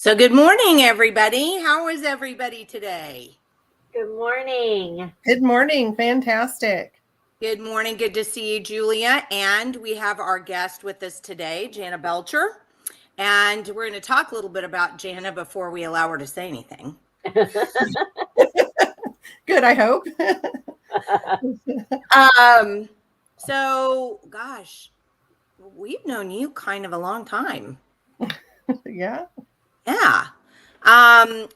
So good morning, everybody. How is everybody today? Good morning. Good morning. Fantastic. Good morning. Good to see you, Julia. And we have our guest with us today, Jana Belcher. And we're going to talk a little bit about Jana before we allow her to say anything. Good, I hope. So, gosh, we've known you kind of a long time. Yeah. Yeah.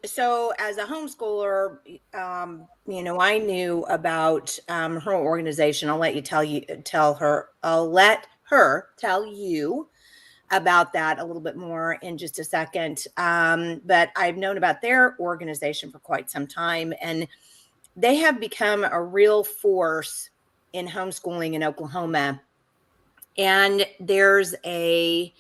So as a homeschooler, I knew about her organization. I'll let her tell you about that a little bit more in just a second. But I've known about their organization for quite some time, and they have become a real force in homeschooling in Oklahoma. And there's a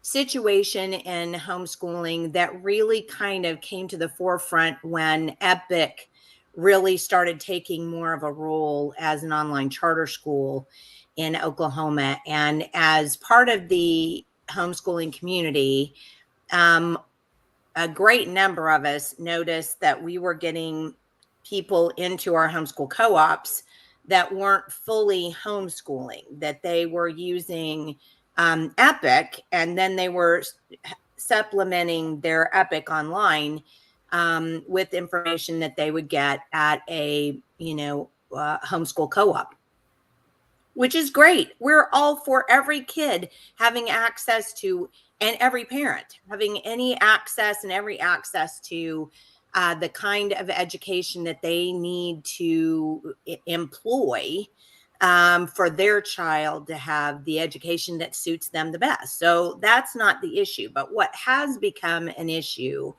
situation in homeschooling that really kind of came to the forefront when Epic really started taking more of a role as an online charter school in Oklahoma. And as part of the homeschooling community, a great number of us noticed that we were getting people into our homeschool co-ops that weren't fully homeschooling, that they were using Epic, and then they were supplementing their Epic online with information that they would get at a homeschool co-op, which is great. We're all for every kid having access to, and every parent having any access and every access to the kind of education that they need to employ for their child to have the education that suits them the best. So that's not the issue. But what has become an issue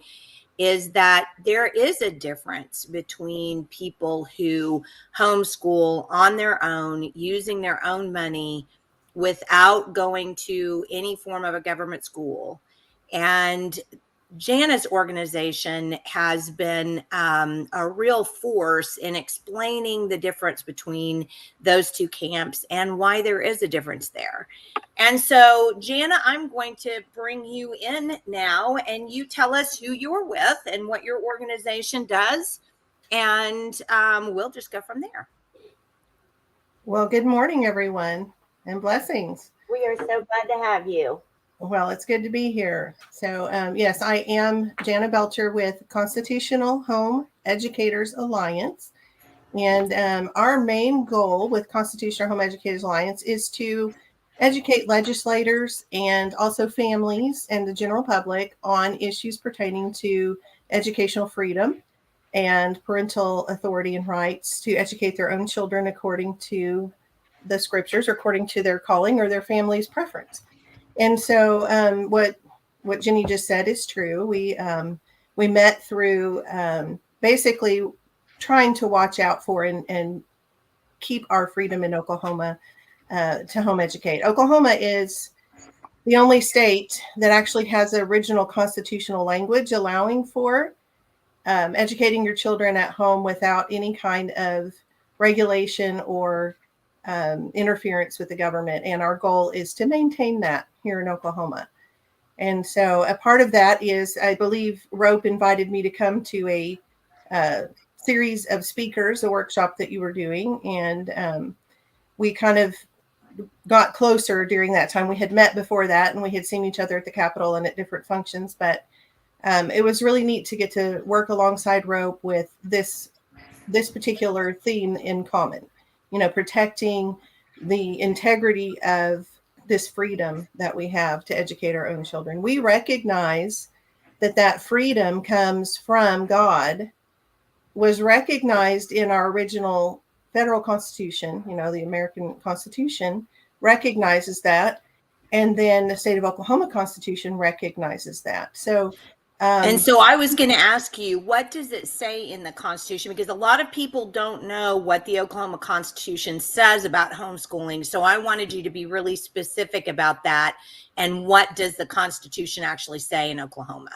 is that there is a difference between people who homeschool on their own, using their own money without going to any form of a government school. And Jana's organization has been a real force in explaining the difference between those two camps and why there is a difference there. And so, Jana, I'm going to bring you in now, and you tell us who you're with and what your organization does, and we'll just go from there. Well, good morning, everyone, and blessings. We are so glad to have you. Well, it's good to be here. So, yes, I am Jana Belcher with Constitutional Home Educators Alliance. And our main goal with Constitutional Home Educators Alliance is to educate legislators and also families and the general public on issues pertaining to educational freedom and parental authority and rights to educate their own children according to the scriptures, or according to their calling or their family's preference. And so what Jenny just said is true. We met through basically trying to watch out for and keep our freedom in Oklahoma to home educate. Oklahoma is the only state that actually has the original constitutional language allowing for educating your children at home without any kind of regulation or interference with the government. And our goal is to maintain that here in Oklahoma. And so a part of that is, I believe Rope invited me to come to a series of speakers, a workshop that you were doing. And we kind of got closer during that time. We had met before that, and we had seen each other at the Capitol and at different functions. But it was really neat to get to work alongside Rope with this particular theme in common, protecting the integrity of this freedom that we have to educate our own children. We recognize that freedom comes from God, was recognized in our original federal constitution. The American Constitution recognizes that. And then the state of Oklahoma Constitution recognizes that. So and so I was going to ask you, what does it say in the Constitution? Because a lot of people don't know what the Oklahoma Constitution says about homeschooling. So I wanted you to be really specific about that. And what does the Constitution actually say in Oklahoma?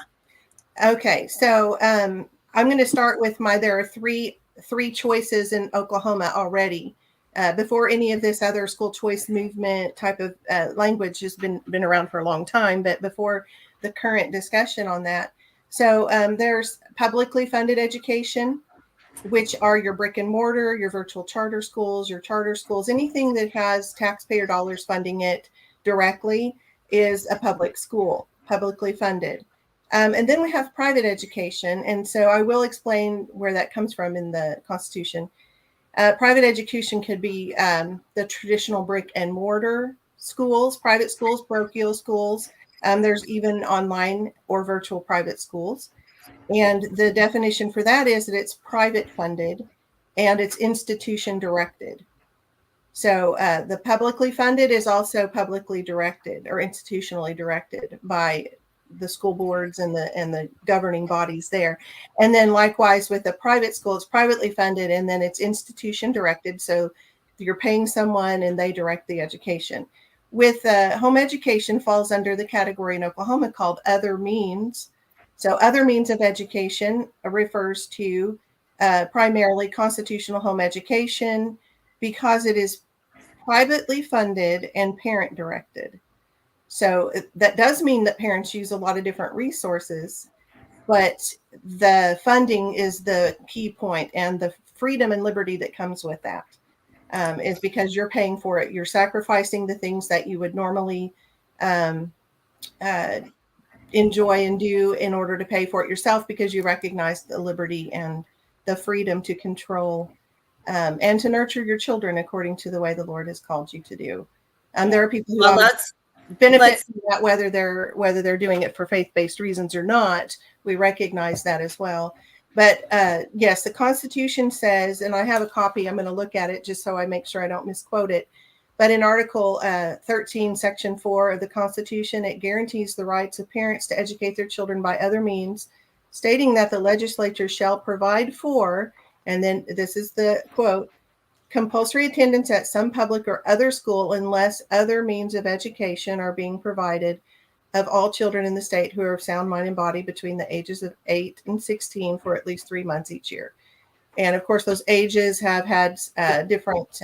Okay, so I'm going to start with there are three choices in Oklahoma already. Before any of this other school choice movement type of language has been around for a long time, but before the current discussion on that, So there's publicly funded education, which are your brick and mortar, your virtual charter schools, anything that has taxpayer dollars funding it directly is a public school, publicly funded. And then we have private education. And so I will explain where that comes from in the Constitution. Private education could be the traditional brick and mortar schools, private schools, parochial schools. There's even online or virtual private schools. And the definition for that is that it's private funded and it's institution directed. So the publicly funded is also publicly directed or institutionally directed by the school boards and the governing bodies there. And then likewise with the private school, it's privately funded and then it's institution directed. So you're paying someone and they direct the education. With home education falls under the category in Oklahoma called other means. So other means of education refers to primarily constitutional home education because it is privately funded and parent directed. So that does mean that parents use a lot of different resources, but the funding is the key point, and the freedom and liberty that comes with that is because you're paying for it. You're sacrificing the things that you would normally enjoy and do in order to pay for it yourself because you recognize the liberty and the freedom to control and to nurture your children according to the way the Lord has called you to do. There are people who benefit from that, whether they're doing it for faith-based reasons or not. We recognize that as well. But yes, the Constitution says, and I have a copy, I'm going to look at it just so I make sure I don't misquote it. But in Article 13, Section 4 of the Constitution, it guarantees the rights of parents to educate their children by other means, stating that the legislature shall provide for, and then this is the quote, compulsory attendance at some public or other school unless other means of education are being provided of all children in the state who are of sound mind and body between the ages of 8 and 16 for at least 3 months each year. And of course, those ages have had different,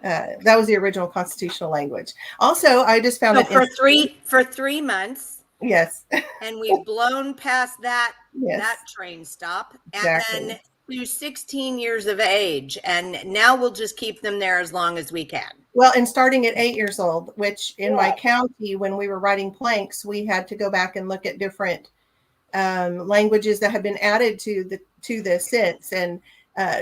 that was the original constitutional language. Also, I just found for 3 months. Yes. And we've blown past that, yes. that train stop. And exactly. then to 16 years of age. And now we'll just keep them there as long as we can. Well, and starting at 8 years old, which in my county, when we were writing planks, we had to go back and look at different languages that have been added to this since, and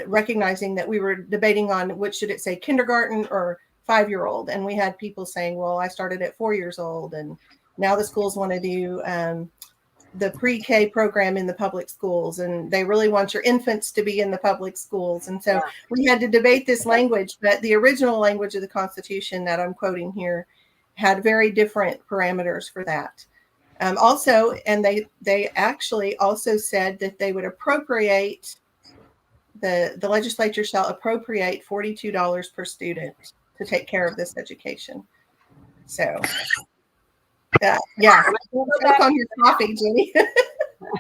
recognizing that we were debating on which should it say kindergarten or 5-year-old. And we had people saying, well, I started at 4 years old. And now the schools want to do the pre-K program in the public schools, and they really want your infants to be in the public schools. And so we had to debate this language, but the original language of the Constitution that I'm quoting here had very different parameters for that. Also, and they actually also said that they would appropriate, the legislature shall appropriate $42 per student to take care of this education. So yeah, choke on your coffee, Jenny.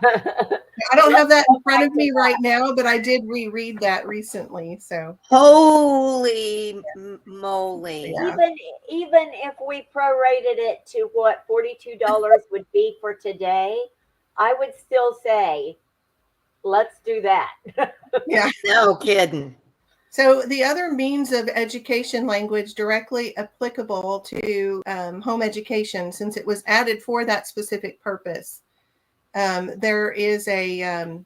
I don't have that in front of me right now, but I did reread that recently. So holy moly! Yeah. Even if we prorated it to what $42 would be for today, I would still say, let's do that. Yeah, no kidding. So the other means of education language directly applicable to home education, since it was added for that specific purpose. There is a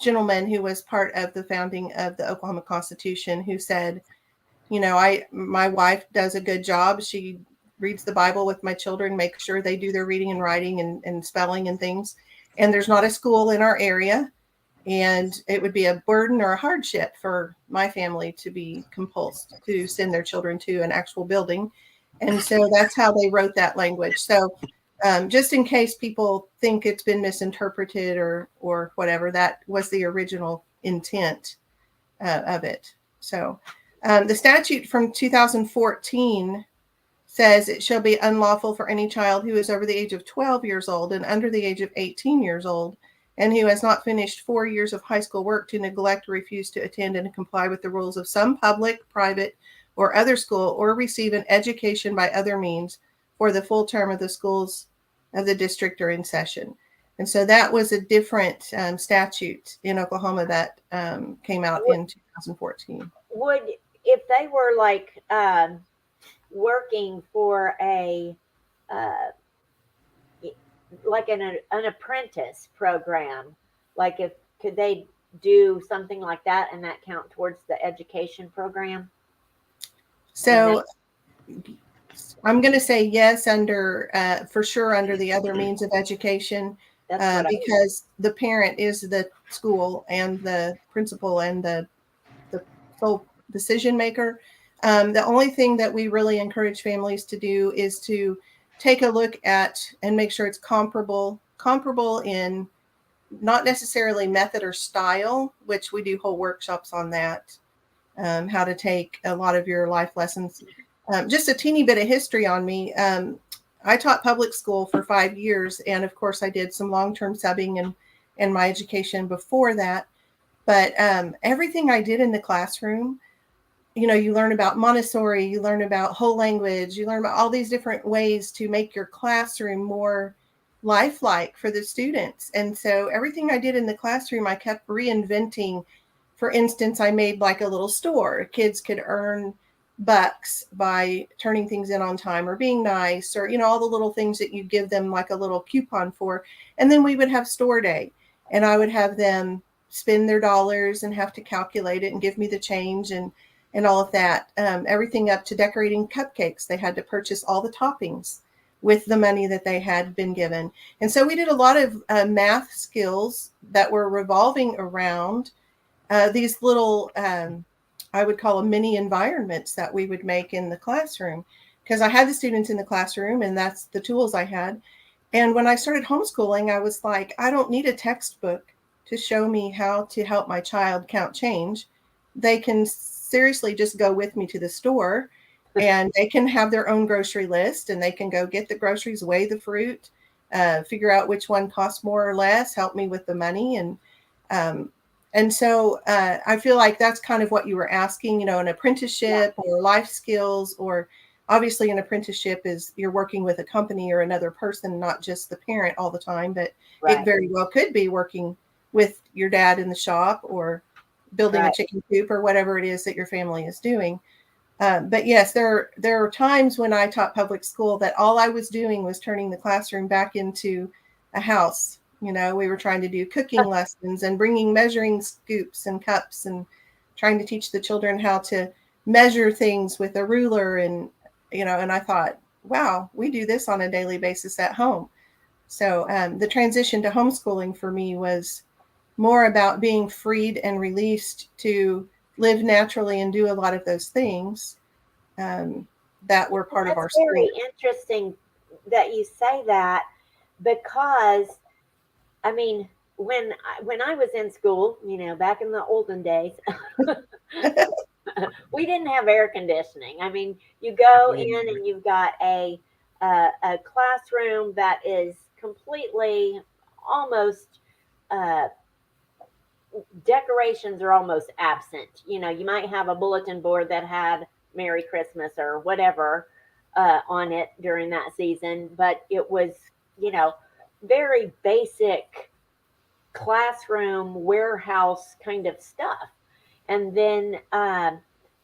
gentleman who was part of the founding of the Oklahoma Constitution who said, you know, my wife does a good job. She reads the Bible with my children, makes sure they do their reading and writing and spelling and things. And there's not a school in our area. And it would be a burden or a hardship for my family to be compulsed to send their children to an actual building. And so that's how they wrote that language. So just in case people think it's been misinterpreted or whatever, that was the original intent of it. So the statute from 2014 says it shall be unlawful for any child who is over the age of 12 years old and under the age of 18 years old and who has not finished 4 years of high school work to neglect or refuse to attend and comply with the rules of some public, private, or other school, or receive an education by other means for the full term of the schools of the district or in session. And so that was a different statute in Oklahoma that came out in 2014. Would, if they were like working for a uh, like an apprentice program, like if could they do something like that and that count towards the education program? So I'm going to say yes, under for sure under the other means of education, because the parent is the school and the principal and the sole decision maker. The only thing that we really encourage families to do is to take a look at and make sure it's comparable in not necessarily method or style, which we do whole workshops on that, how to take a lot of your life lessons. Just a teeny bit of history on me. I taught public school for 5 years, and of course I did some long-term subbing and my education before that. But everything I did in the classroom, you know, you learn about Montessori, you learn about whole language, you learn about all these different ways to make your classroom more lifelike for the students. And so everything I did in the classroom, I kept reinventing. For instance, I made like a little store. Kids could earn bucks by turning things in on time or being nice, or, you know, all the little things that you give them like a little coupon for. And then we would have store day, and I would have them spend their dollars and have to calculate it and give me the change and all of that. Everything up to decorating cupcakes. They had to purchase all the toppings with the money that they had been given. And so we did a lot of math skills that were revolving around these little, I would call them mini environments that we would make in the classroom, because I had the students in the classroom and that's the tools I had. And when I started homeschooling, I was like, I don't need a textbook to show me how to help my child count change. They can seriously just go with me to the store, and they can have their own grocery list, and they can go get the groceries, weigh the fruit, figure out which one costs more or less, help me with the money. And so I feel like that's kind of what you were asking, you know, an apprenticeship or life skills, or obviously an apprenticeship is you're working with a company or another person, not just the parent all the time, but it very well could be working with your dad in the shop or building a chicken coop or whatever it is that your family is doing. But yes, there are times when I taught public school that all I was doing was turning the classroom back into a house. You know, we were trying to do cooking lessons and bringing measuring scoops and cups and trying to teach the children how to measure things with a ruler. And, you know, and I thought, wow, we do this on a daily basis at home. So the transition to homeschooling for me was more about being freed and released to live naturally and do a lot of those things that were part of our school. Very interesting that you say that, because I mean, when I was in school, you know, back in the olden days, we didn't have air conditioning. I mean, you go in and you've got a classroom that is completely almost decorations are almost absent. You know, you might have a bulletin board that had Merry Christmas or whatever on it during that season, but it was, you know, very basic classroom warehouse kind of stuff. And then,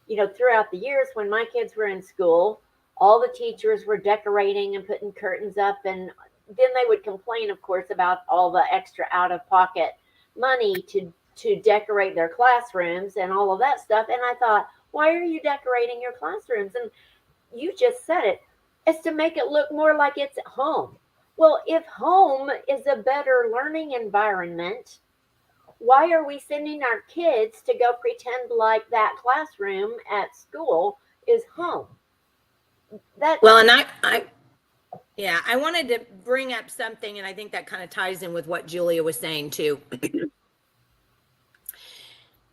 you know, throughout the years when my kids were in school, all the teachers were decorating and putting curtains up. And then they would complain, of course, about all the extra out of pocket money to decorate their classrooms and all of that stuff. And I thought, why are you decorating your classrooms? And you just said it. It's to make it look more like it's at home. Well, if home is a better learning environment, why are we sending our kids to go pretend like that classroom at school is home? Well, and I wanted to bring up something, and I think that kind of ties in with what Julia was saying too.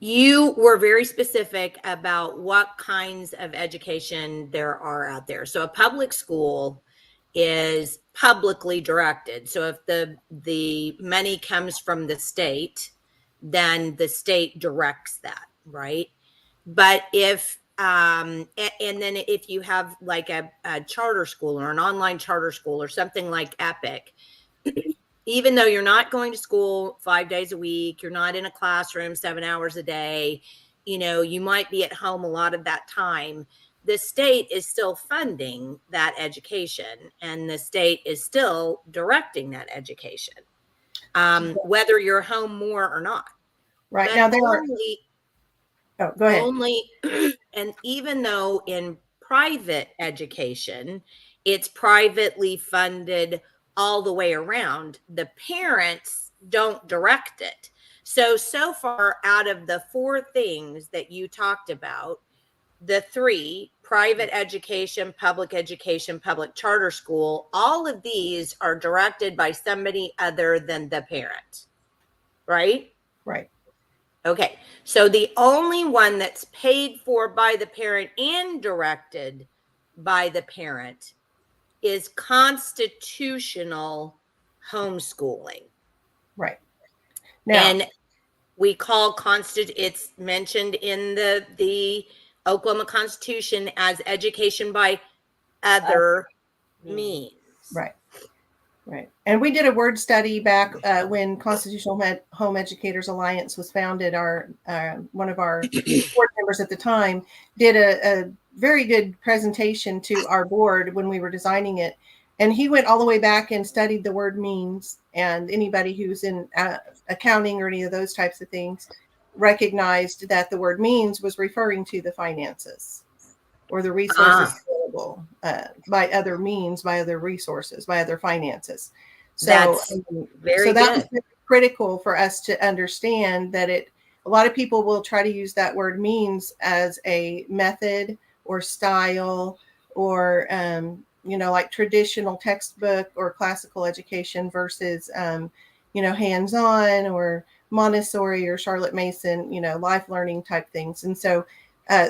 You were very specific about what kinds of education there are out there. So a public school is publicly directed. So if the money comes from the state, then the state directs that, right? But if and then if you have like a charter school or an online charter school or something like Epic, even though you're not going to school 5 days a week, you're not in a classroom 7 hours a day, you might be at home a lot of that time. The state is still funding that education, and the state is still directing that education, whether you're home more or not. Right. But Now there are, only, oh, go ahead. and even though in private education, it's privately funded all the way around, the parents don't direct it. So far out of the 4 things that you talked about, the 3, private education, public charter school, all of these are directed by somebody other than the parent, right? Right. Okay, so the only one that's paid for by the parent and directed by the parent is constitutional homeschooling. Right. Now, And we call it's mentioned in the Oklahoma Constitution as education by other means. right. Right. And we did a word study back when Constitutional Home Educators Alliance was founded. Our one of our board members at the time did a very good presentation to our board when we were designing it. And he went all the way back and studied the word means. And anybody who's in accounting or any of those types of things recognized that the word means was referring to the finances or the resources available by other means, by other resources, by other finances. So That's very that good. was critical for us to understand that a lot of people will try to use that word means as a method or style or, like traditional textbook or classical education versus, hands-on or Montessori or Charlotte Mason, life learning type things. And so,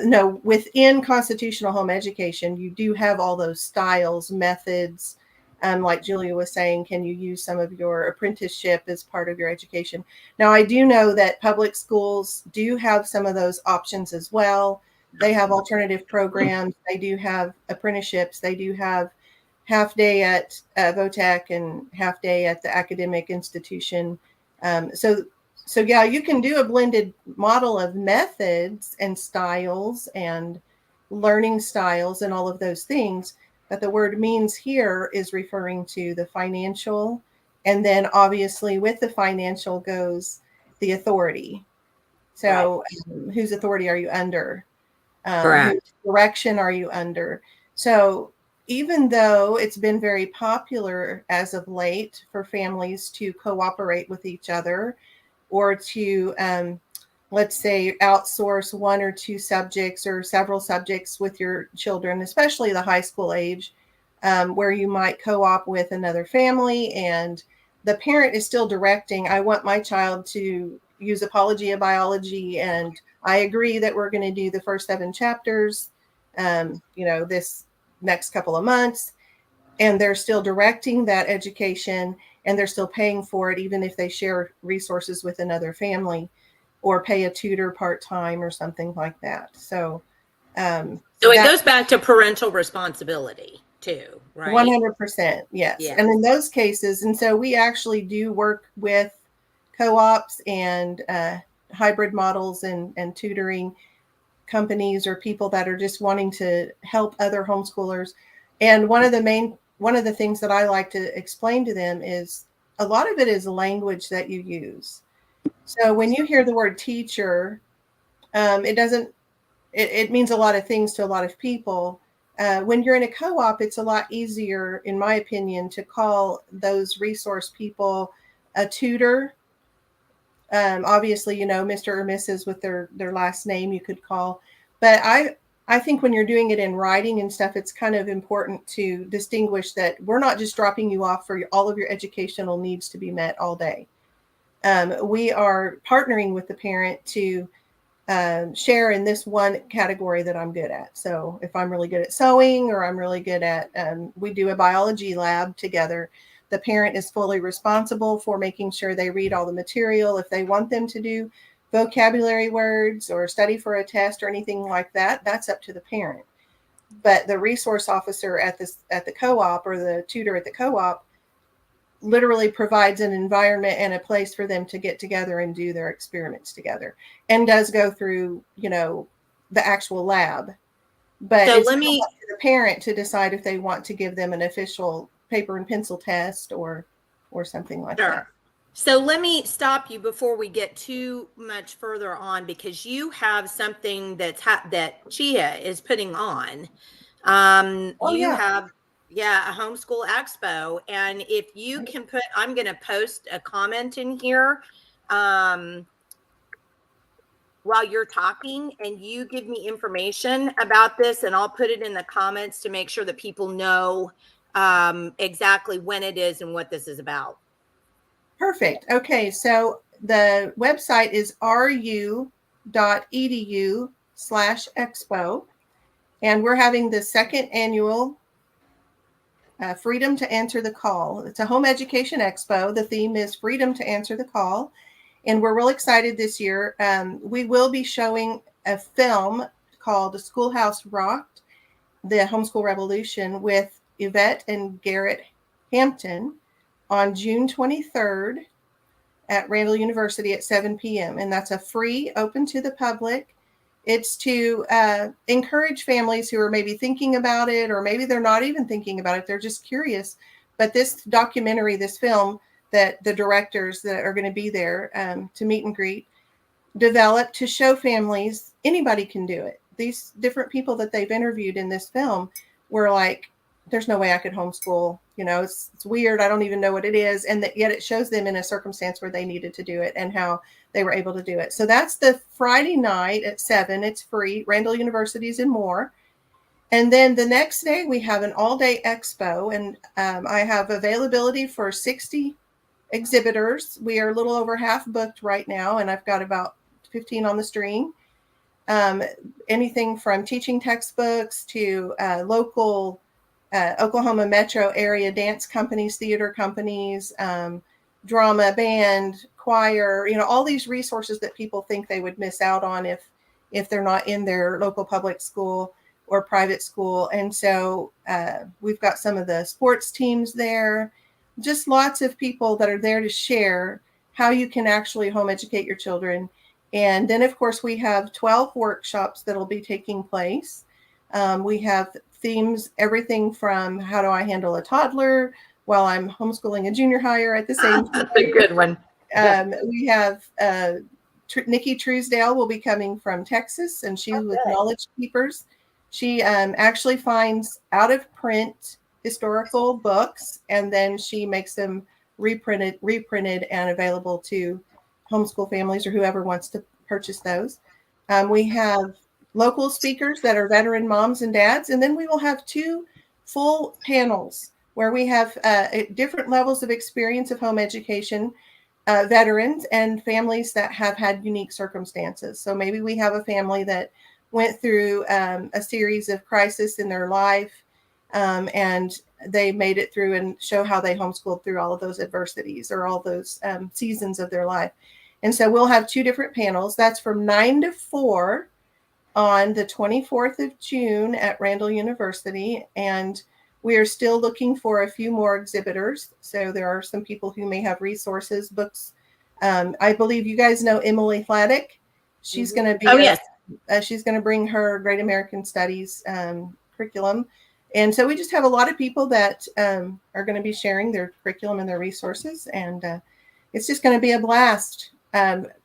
no, within constitutional home education, you do have all those styles, methods. Like Julia was saying, can you use some of your apprenticeship as part of your education? Now, I do know that public schools do have some of those options as well. They have alternative programs. They do have apprenticeships. They do have half day at VOTEC and half day at the academic institution. So yeah, you can do a blended model of methods and styles and learning styles and all of those things. But the word means here is referring to the financial. And then obviously with the financial goes the authority. So whose authority are you under? Correct. Whose direction are you under? So even though it's been very popular as of late for families to cooperate with each other, or to, let's say, outsource 1 or 2 subjects or several subjects with your children, especially the high school age, where you might co-op with another family and the parent is still directing, I want my child to use apology of biology, and I agree that we're going to do the first 7 chapters, this next couple of months. And they're still directing that education and they're still paying for it, even if they share resources with another family or pay a tutor part-time or something like that. So it goes back to parental responsibility too, right? 100%, yes. And in those cases, and so we actually do work with co-ops and hybrid models and tutoring companies or people that are just wanting to help other homeschoolers. And one of the things that I like to explain to them is a lot of it is language that you use. So when you hear the word teacher, it means a lot of things to a lot of people. When you're in a co-op, it's a lot easier, in my opinion, to call those resource people a tutor. Obviously, Mr. or Mrs. with their last name you could call. But I think when you're doing it in writing and stuff, it's kind of important to distinguish that we're not just dropping you off for all of your educational needs to be met all day. We are partnering with the parent to share in this one category that I'm good at. So if I'm really good at sewing or I'm really good at, we do a biology lab together. The parent is fully responsible for making sure they read all the material. If they want them to do vocabulary words or study for a test or anything like that, that's up to the parent. But the resource officer at the co-op or the tutor at the co-op literally provides an environment and a place for them to get together and do their experiments together, and does go through, the actual lab. But So it's let still me up to the parent to decide if they want to give them an official paper and pencil test or something like that. Sure. So let me stop you before we get too much further on, because you have something that Chia is putting on. Oh You yeah. have, yeah, a homeschool expo, and if you can put, I'm going to post a comment in here while you're talking, and you give me information about this, and I'll put it in the comments to make sure that people know exactly when it is and what this is about. Perfect. Okay, so the website is ru.edu/expo, and we're having the second annual Freedom to Answer the Call. It's a home education expo. The theme is Freedom to Answer the Call, and we're real excited this year. We will be showing a film called The Schoolhouse Rocked, the Homeschool Revolution, with Yvette and Garrett Hampton on June 23rd at Randall University at 7 p.m. And that's a free, open to the public. It's to encourage families who are maybe thinking about it, or maybe they're not even thinking about it. They're just curious. But this documentary, this film that the directors that are going to be there to meet and greet developed to show families anybody can do it. These different people that they've interviewed in this film were like, there's no way I could homeschool. It's weird. I don't even know what it is. And yet it shows them in a circumstance where they needed to do it and how they were able to do it. So that's the Friday night at 7. It's free. Randall University's in Moore. And then the next day we have an all-day expo, and I have availability for 60 exhibitors. We are a little over half booked right now, and I've got about 15 on the string. Anything from teaching textbooks to local Oklahoma metro area dance companies, theater companies, drama, band, choir, all these resources that people think they would miss out on if they're not in their local public school or private school. And so we've got some of the sports teams there, just lots of people that are there to share how you can actually home educate your children. And then, of course, we have 12 workshops that will be taking place. We have themes, everything from how do I handle a toddler while I'm homeschooling a junior higher at the same time. That's a good one. We have Nikki Truesdale will be coming from Texas, and she's with Knowledge Keepers. She actually finds out of print historical books, and then she makes them reprinted and available to homeschool families or whoever wants to purchase those. We have local speakers that are veteran moms and dads, and then we will have 2 full panels where we have different levels of experience of home education, veterans and families that have had unique circumstances. So maybe we have a family that went through a series of crises in their life, and they made it through, and show how they homeschooled through all of those adversities or all those seasons of their life. And so we'll have 2 different panels. That's from 9 to 4 on the 24th of June at Randall University. And we are still looking for a few more exhibitors. So there are some people who may have resources, books. I believe you guys know Emily Fladdick. She's going to be, yes. She's going to bring her Great American Studies curriculum. And so we just have a lot of people that are going to be sharing their curriculum and their resources. And it's just going to be a blast.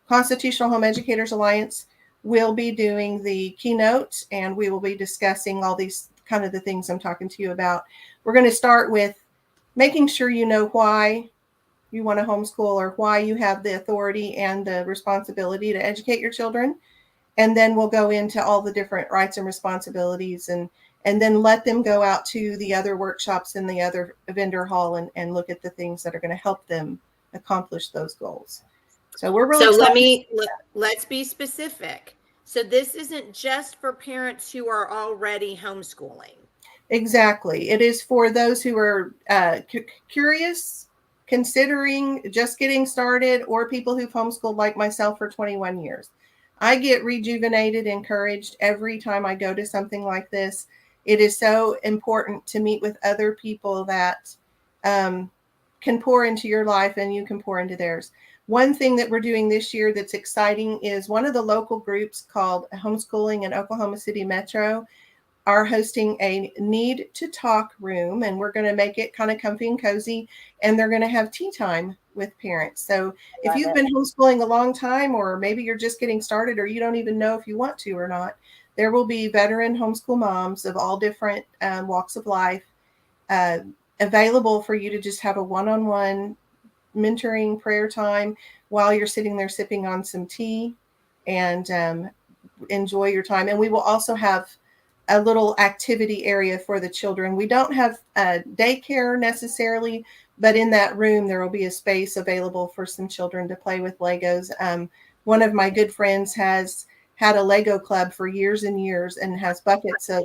Constitutional Home Educators Alliance will be doing the keynote, and we will be discussing all these kind of the things I'm talking to you about. We're going to start with making sure you know why you want to homeschool, or why you have the authority and the responsibility to educate your children. And then we'll go into all the different rights and responsibilities, and then let them go out to the other workshops in the other vendor hall and look at the things that are going to help them accomplish those goals. So we're really excited. Let's be specific. So this isn't just for parents who are already homeschooling. Exactly. It is for those who are curious, considering just getting started, or people who've homeschooled like myself for 21 years. I get rejuvenated, encouraged every time I go to something like this. It is so important to meet with other people that can pour into your life and you can pour into theirs. One thing that we're doing this year that's exciting is one of the local groups called Homeschooling in Oklahoma City Metro are hosting a need to talk room, and we're going to make it kind of comfy and cozy, and they're going to have tea time with parents. So if you've been homeschooling a long time, or maybe you're just getting started, or you don't even know if you want to or not, there will be veteran homeschool moms of all different walks of life available for you to just have a one-on-one mentoring prayer time while you're sitting there sipping on some tea and enjoy your time. And we will also have a little activity area for the children. We don't have daycare necessarily, but in that room, there will be a space available for some children to play with Legos. One of my good friends has had a Lego club for years and years and has buckets of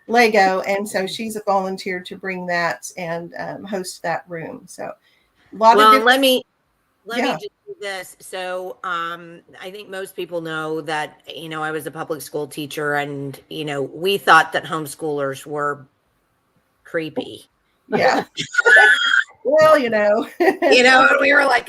Lego. And so she's volunteered to bring that and host that room. So a lot of different. Let me just do this. So I think most people know that, I was a public school teacher, and, we thought that homeschoolers were creepy. Yeah. Well, we were like,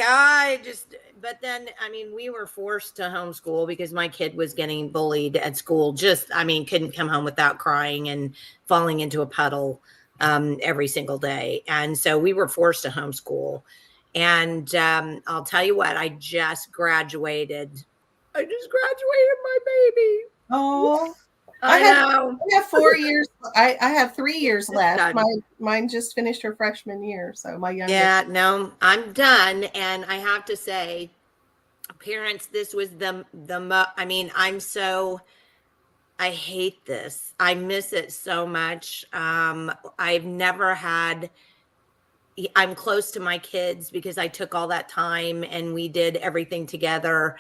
but then, we were forced to homeschool because my kid was getting bullied at school. Couldn't come home without crying and falling into a puddle every single day. And so we were forced to homeschool. And I'll tell you what, I just graduated my baby. Oh, I know. I have 4 years. I have 3 years left. Mine just finished her freshman year. So my youngest. Yeah, no, I'm done. And I have to say, parents, this was I hate this. I miss it so much. I've never had, I'm close to my kids because I took all that time and we did everything together.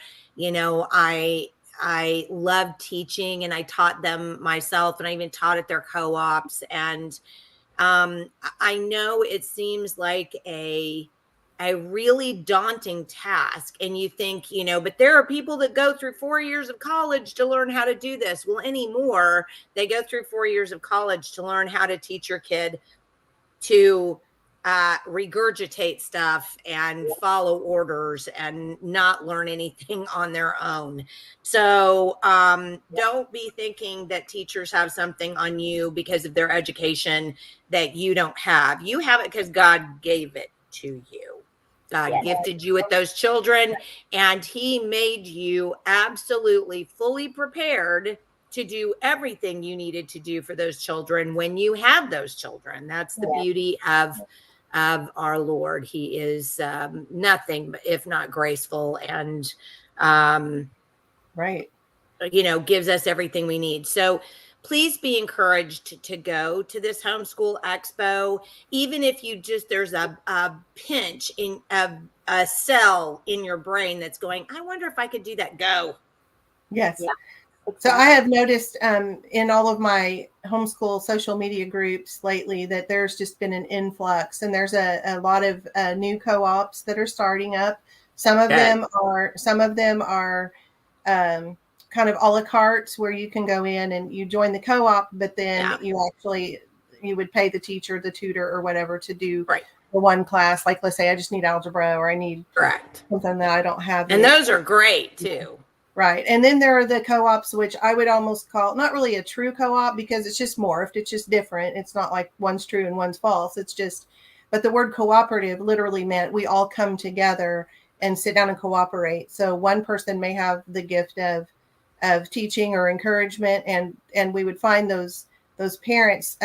I loved teaching, and I taught them myself, and I even taught at their co-ops. And I know it seems like a really daunting task, and you think, but there are people that go through 4 years of college to learn how to do this. Well, anymore, they go through 4 years of college to learn how to teach your kid to regurgitate stuff and follow orders and not learn anything on their own. So don't be thinking that teachers have something on you because of their education that you don't have. You have it because God gave it to you. God gifted you with those children, and he made you absolutely fully prepared to do everything you needed to do for those children when you had those children. That's the beauty of our Lord. He is nothing if not graceful, and right, gives us everything we need. So please be encouraged to go to this homeschool expo, even if there's a pinch in a cell in your brain that's going, I wonder if I could do that. Go. Yes. Yeah. So I have noticed in all of my homeschool social media groups lately that there's just been an influx, and there's a lot of new co-ops that are starting up. Some of them are kind of a la carte, where you can go in and you join the co-op, but then you would pay the teacher, the tutor, or whatever to do the one class. Like, let's say I just need algebra, or I need something that I don't have. And those are great too. Right. And then there are the co-ops, which I would almost call not really a true co-op, because it's just morphed. It's just different. It's not like one's true and one's false. But the word cooperative literally meant we all come together and sit down and cooperate. So one person may have the gift of teaching or encouragement, and we would find those parents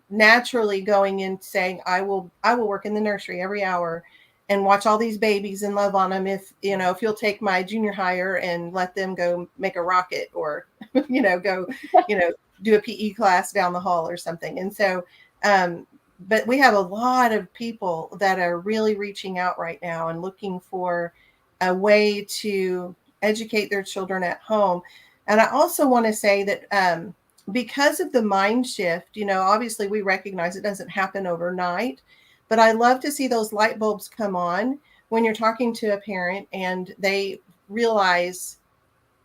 naturally going in saying, I will work in the nursery every hour and watch all these babies and love on them. If you'll take my junior hire and let them go make a rocket, or, go, do a PE class down the hall or something. And so, but we have a lot of people that are really reaching out right now and looking for a way to educate their children at home. And I also want to say that because of the mind shift, obviously we recognize it doesn't happen overnight, but I love to see those light bulbs come on when you're talking to a parent and they realize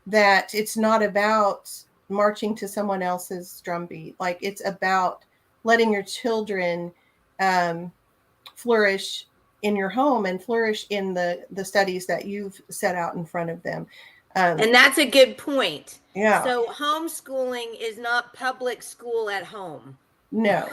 that it's not about marching to someone else's drumbeat. Like, it's about letting your children flourish in your home and flourish in the studies that you've set out in front of them. And that's a good point. Yeah. So homeschooling is not public school at home. No,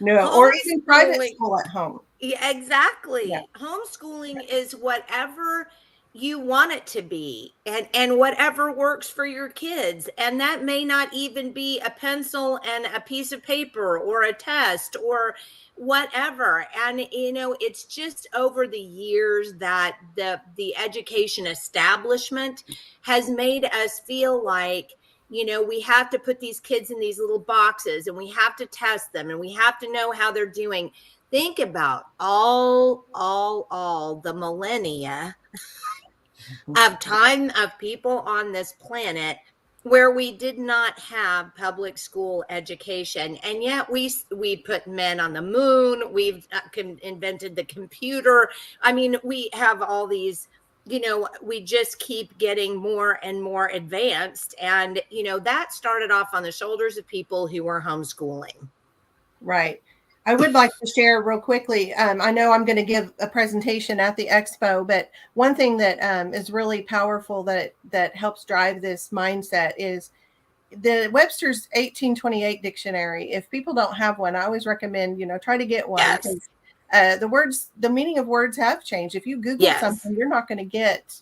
or even private school at home. Yeah, exactly. Yeah. Homeschooling is whatever you want it to be, and whatever works for your kids. And that may not even be a pencil and a piece of paper or a test or whatever. And it's just over the years that the education establishment has made us feel like, we have to put these kids in these little boxes, and we have to test them, and we have to know how they're doing. Think about all the millennia of time of people on this planet where we did not have public school education, and yet we put men on the moon. We've invented the computer. I mean, we have all these, we just keep getting more and more advanced, and that started off on the shoulders of people who were homeschooling. Right. I would like to share real quickly. I know I'm going to give a presentation at the expo, but one thing that is really powerful that helps drive this mindset is the Webster's 1828 dictionary. If people don't have one, I always recommend, try to get one. Yes. The meaning of words have changed. If you Google something, you're not going to get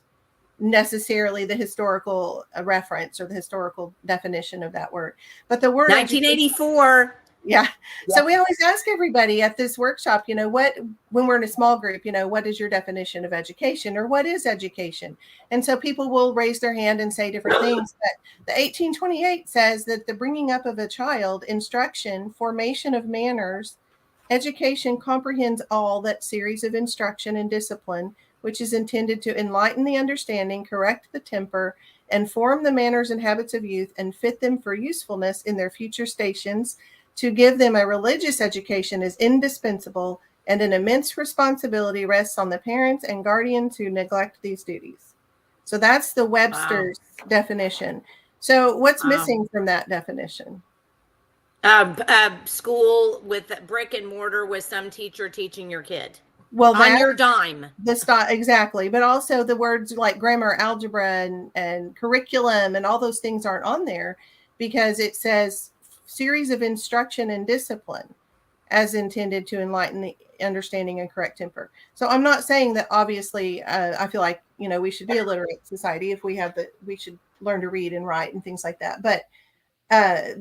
necessarily the historical reference or the historical definition of that word. But the word 1984. Yeah. So we always ask everybody at this workshop, when we're in a small group, what is your definition of education, or what is education? And so people will raise their hand and say different things. But the 1828 says that the bringing up of a child, instruction, formation of manners, education comprehends all that series of instruction and discipline, which is intended to enlighten the understanding, correct the temper, and form the manners and habits of youth, and fit them for usefulness in their future stations. To give them a religious education is indispensable, and an immense responsibility rests on the parents and guardian to neglect these duties. So that's the Webster's definition. So what's missing from that definition? School with brick and mortar with some teacher teaching your kid. Well, on your dime. Exactly. But also the words like grammar, algebra, and curriculum, and all those things aren't on there because it says series of instruction and discipline as intended to enlighten the understanding and correct temper. So I'm not saying that obviously I feel like, we should be a literate society if we should learn to read and write and things like that. But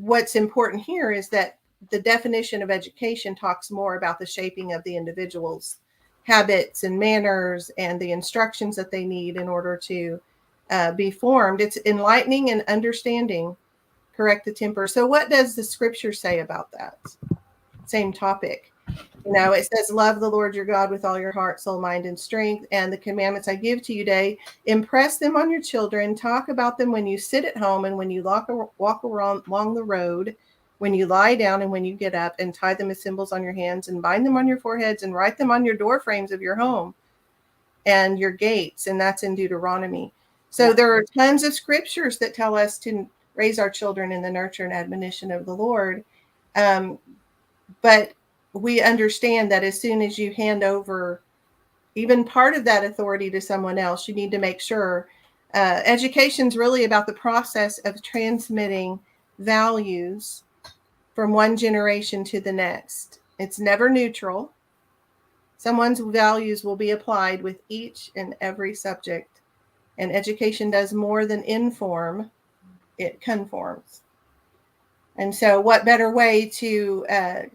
what's important here is that the definition of education talks more about the shaping of the individual's habits and manners and the instructions that they need in order to be formed. It's enlightening and understanding, correct the temper. So what does the scripture say about that? Same topic. It says, love the Lord your God with all your heart, soul, mind, and strength. And the commandments I give to you today, impress them on your children. Talk about them when you sit at home and when you walk around along the road, when you lie down and when you get up, and tie them as symbols on your hands and bind them on your foreheads and write them on your door frames of your home and your gates. And that's in Deuteronomy. So there are tons of scriptures that tell us to raise our children in the nurture and admonition of the Lord. But we understand that as soon as you hand over even part of that authority to someone else, you need to make sure education is really about the process of transmitting values from one generation to the next. It's never neutral. Someone's values will be applied with each and every subject. And education does more than inform, it conforms. And so what better way to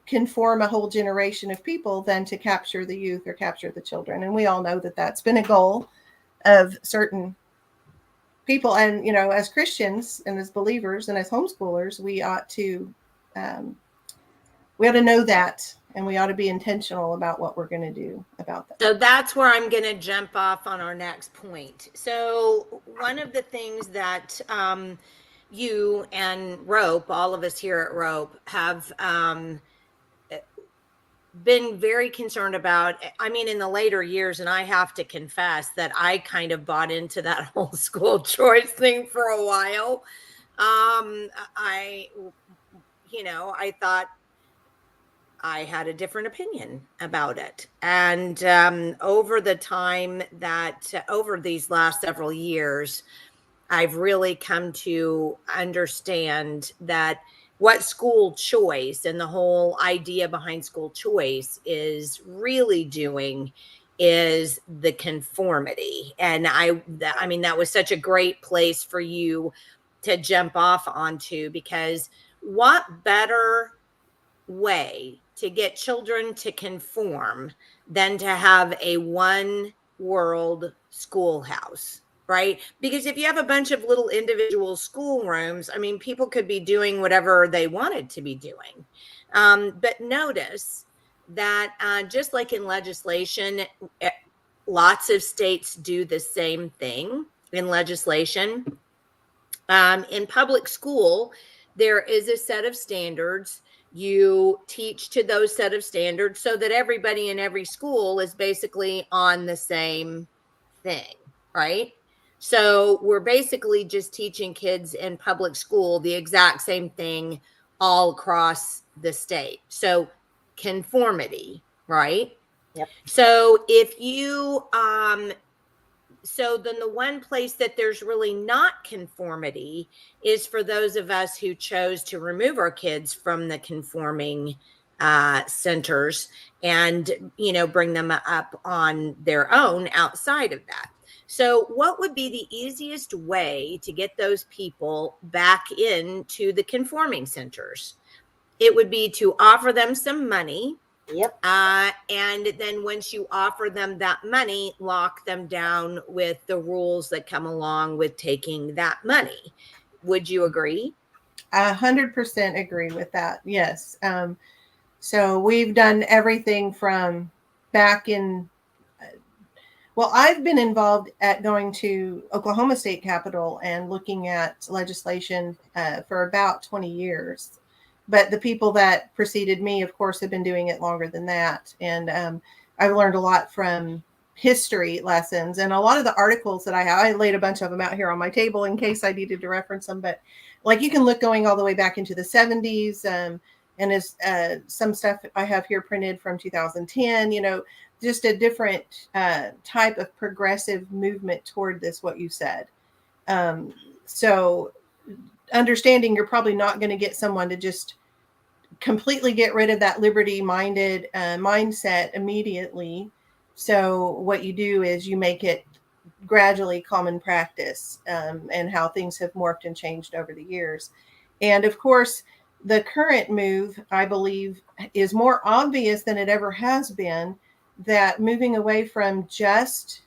conform a whole generation of people than to capture the youth or capture the children? And we all know that that's been a goal of certain people. And, as Christians and as believers and as homeschoolers, we ought to know that, and we ought to be intentional about what we're going to do about that. So that's where I'm going to jump off on our next point. So one of the things that you and Rope, all of us here at Rope, have been very concerned about. I mean, in the later years, and I have to confess that I kind of bought into that whole school choice thing for a while. I thought I had a different opinion about it. And over the time that, over these last several years, I've really come to understand that what school choice and the whole idea behind school choice is really doing is the conformity. And I mean, that was such a great place for you to jump off onto, because what better way to get children to conform than to have a one world schoolhouse, right? Because if you have a bunch of little individual schoolrooms, I mean, people could be doing whatever they wanted to be doing. But notice that just like in legislation, lots of states do the same thing in legislation. In public school, there is a set of standards. You teach to those set of standards so that everybody in every school is basically on the same thing, right? So we're basically just teaching kids in public school the exact same thing all across the state. So conformity, right? Yep. So if you so then the one place that there's really not conformity is for those of us who chose to remove our kids from the conforming centers and, bring them up on their own outside of that. So what would be the easiest way to get those people back into the conforming centers? It would be to offer them some money. Yep. And then once you offer them that money, lock them down with the rules that come along with taking that money. Would you agree? 100% agree with that. Yes. So we've done everything from back in, well, I've been involved at going to Oklahoma State Capitol and looking at legislation for about 20 years. But the people that preceded me, of course, have been doing it longer than that. And I've learned a lot from history lessons, and a lot of the articles that I laid a bunch of them out here on my table in case I needed to reference them. But like, you can look going all the way back into the 70s, and as some stuff I have here printed from 2010, just a different type of progressive movement toward this, what you said. So understanding you're probably not going to get someone to just completely get rid of that liberty-minded mindset immediately. So what you do is you make it gradually common practice, and how things have morphed and changed over the years. And of course, the current move, I believe, is more obvious than it ever has been, that moving away from just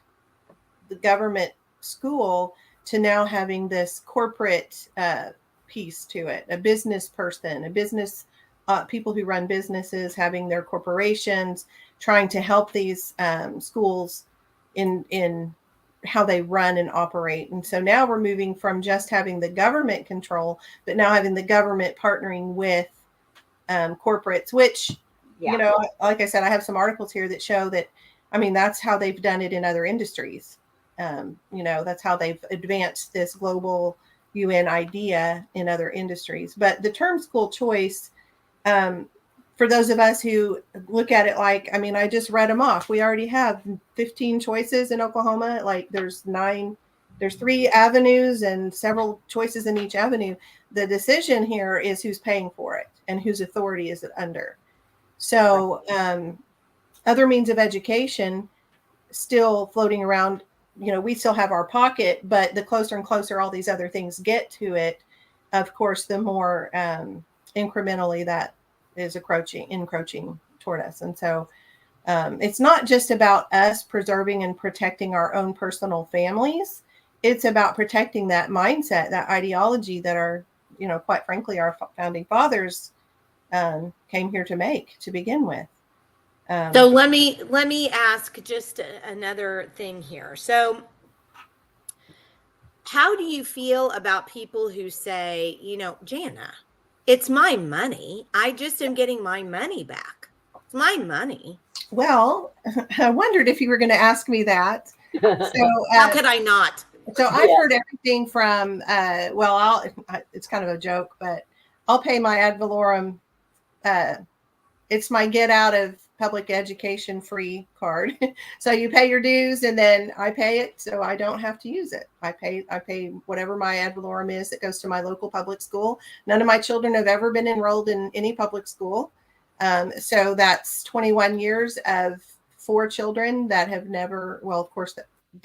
the government school to now having this corporate piece to it, a business person, a business, people who run businesses, having their corporations, trying to help these schools in how they run and operate. And so now we're moving from just having the government control, but now having the government partnering with corporates, which, like I said, I have some articles here that show that, I mean, that's how they've done it in other industries. That's how they've advanced this global UN idea in other industries. But the term school choice, for those of us who look at it like, I mean, I just read them off. We already have 15 choices in Oklahoma. Like there's 3 avenues and several choices in each avenue. The decision here is who's paying for it and whose authority is it under. So other means of education still floating around, we still have our pocket, but the closer and closer all these other things get to it, of course, the more incrementally that is encroaching toward us. And so it's not just about us preserving and protecting our own personal families. It's about protecting that mindset, that ideology that our, quite frankly, our founding fathers came here to begin with. So let me ask just another thing here. So how do you feel about people who say, Jana, it's my money. I just am getting my money back. It's my money. Well, I wondered if you were going to ask me that. So how could I not? So I've heard everything from, it's kind of a joke, but I'll pay my ad valorem it's my get out of public education free card. So you pay your dues and then I pay it so I don't have to use it. I pay whatever my ad valorem is that goes to my local public school. None of my children have ever been enrolled in any public school. So that's 21 years of 4 children that have never, well, of course,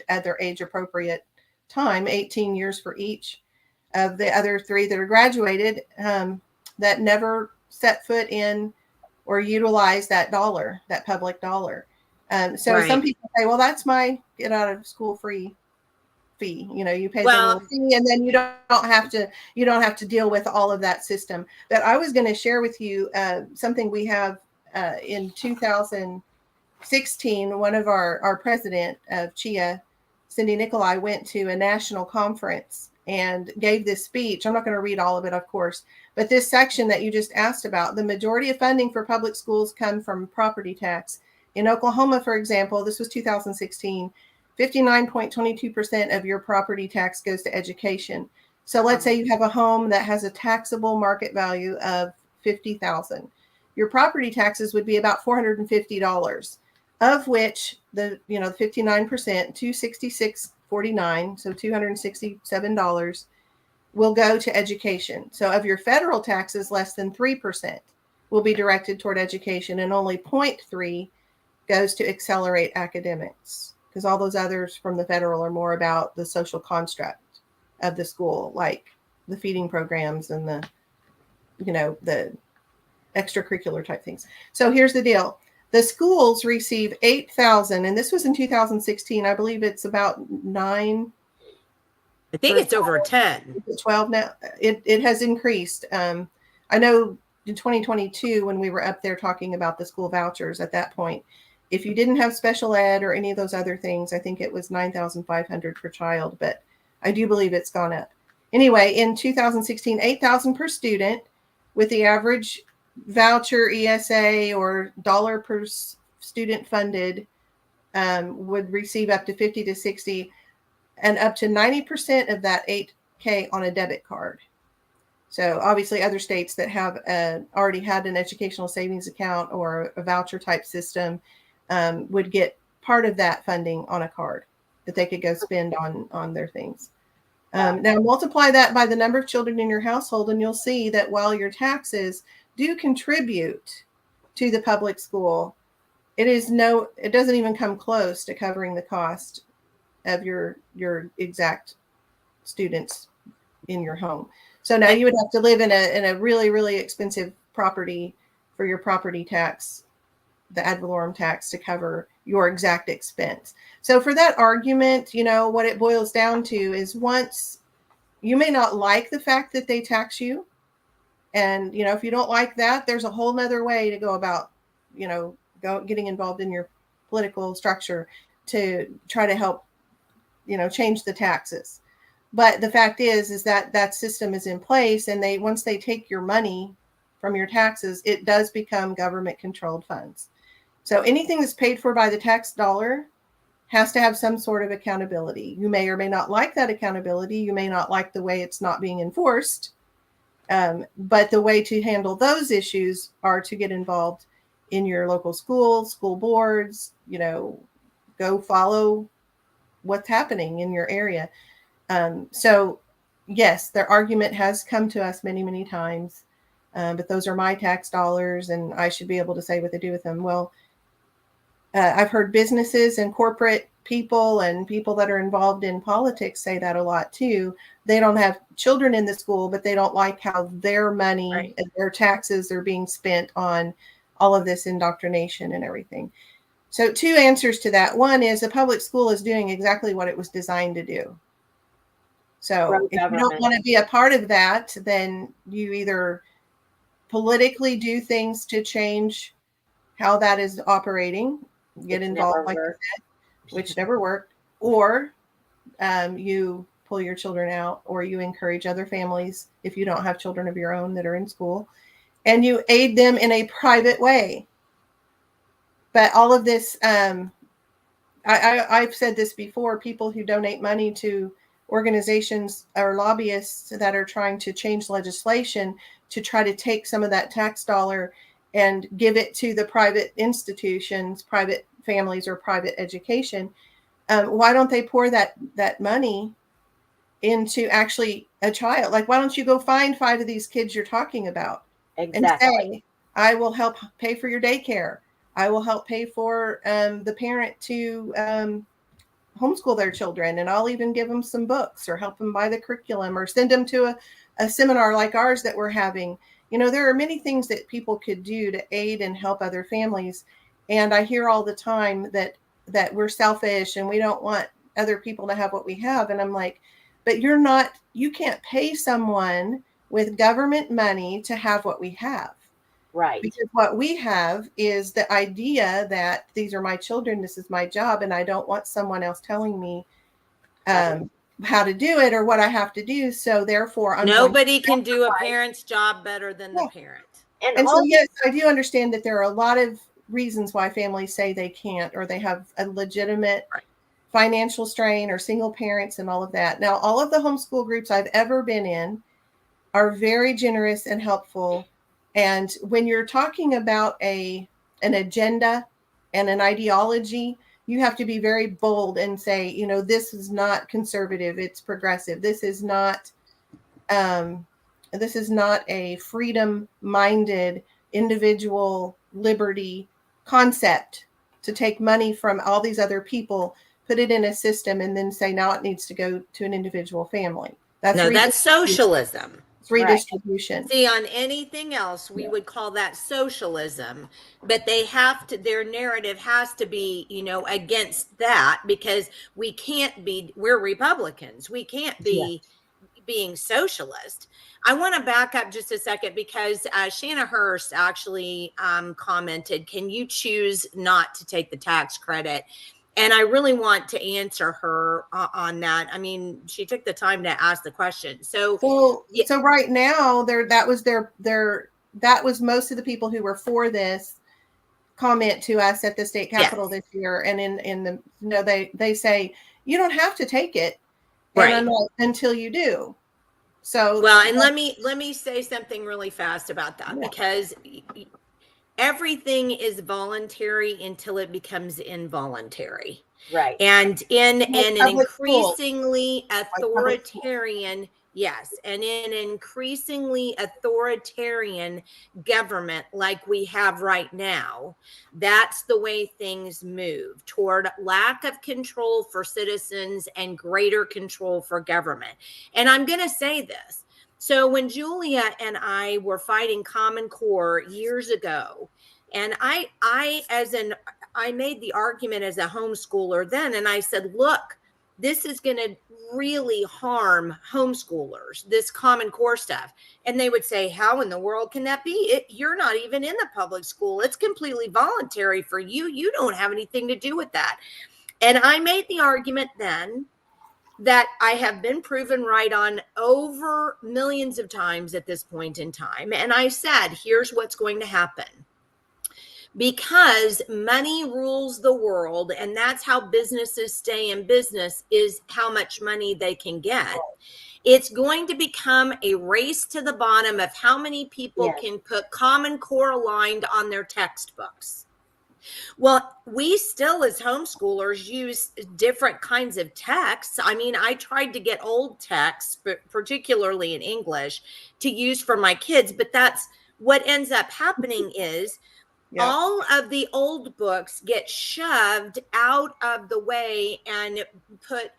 at their age appropriate time, 18 years for each of the other 3 that are graduated, that never set foot in or utilize that dollar, that public dollar. So Right. some people say, well, that's my get out of school free fee. You know, you pay the Well, little fee and then you don't have to deal with all of that system. But I was going to share with you something we have in 2016. One of our president of CHIA, Cindy Nicolai, went to a national conference and gave this speech. I'm not going to read all of it, of course, but this section that you just asked about, the majority of funding for public schools come from property tax. In Oklahoma, for example, this was 2016, 59.22% of your property tax goes to education. So let's say you have a home that has a taxable market value of $50,000. Your property taxes would be about $450, of which the 59%, $266.49, so $267 will go to education. So of your federal taxes, less than 3% will be directed toward education, and only 0.3 goes to accelerate academics, because all those others from the federal are more about the social construct of the school, like the feeding programs and the extracurricular type things. So here's the deal. The schools receive 8,000, and this was in 2016. I believe it's about 9. I think it's over 10. 12 now. It has increased. I know in 2022, when we were up there talking about the school vouchers at that point, if you didn't have special ed or any of those other things, I think it was $9,500 per child, but I do believe it's gone up. Anyway, in 2016, $8,000 per student, with the average voucher, ESA, or dollar per student funded would receive up to 50 to 60, and up to 90% of that $8K on a debit card. So obviously other states that have already had an educational savings account or a voucher type system would get part of that funding on a card that they could go spend on their things. Now multiply that by the number of children in your household, and you'll see that while your taxes do contribute to the public school, it doesn't even come close to covering the cost of your exact students in your home. So now you would have to live in a really, really expensive property for your property tax, the ad valorem tax, to cover your exact expense. So for that argument, what it boils down to is, once you may not like the fact that they tax you, and if you don't like that, there's a whole nother way to go about getting involved in your political structure to try to help change the taxes. But the fact is that that system is in place, and once they take your money from your taxes, it does become government controlled funds. So anything that's paid for by the tax dollar has to have some sort of accountability. You may or may not like that accountability. You may not like the way it's not being enforced. But the way to handle those issues are to get involved in your local schools, school boards, go follow what's happening in your area. So yes, their argument has come to us many, many times, but those are my tax dollars and I should be able to say what they do with them. Well, I've heard businesses and corporate people and people that are involved in politics say that a lot too. They don't have children in the school, but they don't like how their money and their taxes are being spent on all of this indoctrination and everything. So 2 answers to that. One is a public school is doing exactly what it was designed to do. So if you don't want to be a part of that, then you either politically do things to change how that is operating, get involved, like you said, which never worked, or you pull your children out, or you encourage other families, if you don't have children of your own that are in school, and you aid them in a private way. But all of this, I've said this before, people who donate money to organizations or lobbyists that are trying to change legislation to try to take some of that tax dollar and give it to the private institutions, private families, or private education. Why don't they pour that money into actually a child? Like, why don't you go find 5 of these kids you're talking about and say, I will help pay for your daycare. I will help pay for the parent to homeschool their children, and I'll even give them some books or help them buy the curriculum or send them to a seminar like ours that we're having. There are many things that people could do to aid and help other families. And I hear all the time that we're selfish and we don't want other people to have what we have. And I'm like, but you can't pay someone with government money to have what we have. Right. Because what we have is the idea that these are my children, this is my job, and I don't want someone else telling me how to do it or what I have to do. So therefore, nobody can do a parent's job better than the parent. And so, yes, I do understand that there are a lot of reasons why families say they can't, or they have a legitimate financial strain, or single parents and all of that. Now, all of the homeschool groups I've ever been in are very generous and helpful. And when you're talking about an agenda and an ideology, you have to be very bold and say, this is not conservative, it's progressive. This is not a freedom-minded individual liberty concept to take money from all these other people, put it in a system, and then say, now it needs to go to an individual family. That's socialism. It's redistribution. See, on anything else, we would call that socialism, but their narrative has to be, against that, because we're Republicans. We can't be being socialist. I want to back up just a second, because Shanna Hurst actually commented, can you choose not to take the tax credit? And I really want to answer her on that. I mean, she took the time to ask the question. So right now, that was most of the people who were for this comment to us at the state capitol this year. And they say, you don't have to take it, until you do. So and let me say something really fast about that, because everything is voluntary until it becomes involuntary. Right. And in an increasingly authoritarian, and in an increasingly authoritarian government like we have right now, that's the way things move, toward lack of control for citizens and greater control for government. And I'm going to say this. So when Julia and I were fighting Common Core years ago, and I made the argument as a homeschooler then, and I said, look, this is going to really harm homeschoolers, this Common Core stuff. And they would say, how in the world can that be? You're not even in the public school. It's completely voluntary for you. You don't have anything to do with that. And I made the argument then that I have been proven right on over millions of times at this point in time. And I said, here's what's going to happen. Because money rules the world, and that's how businesses stay in business, is how much money they can get. It's going to become a race to the bottom of how many people can put Common Core aligned on their textbooks. Well, we still, as homeschoolers, use different kinds of texts. I mean, I tried to get old texts, but particularly in English, to use for my kids. But that's what ends up happening is all of the old books get shoved out of the way and put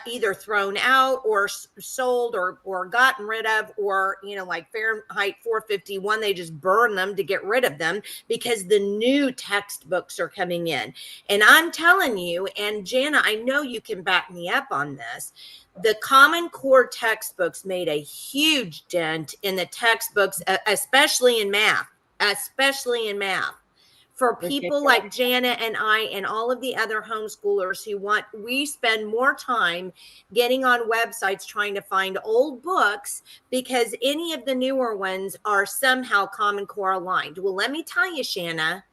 either thrown out or sold or gotten rid of, or, like Fahrenheit 451, they just burn them to get rid of them because the new textbooks are coming in. And I'm telling you, and Jana, I know you can back me up on this, the Common Core textbooks made a huge dent in the textbooks, especially in math. For people like Jana and I and all of the other homeschoolers we spend more time getting on websites trying to find old books because any of the newer ones are somehow Common Core aligned. Well, let me tell you, Shanna,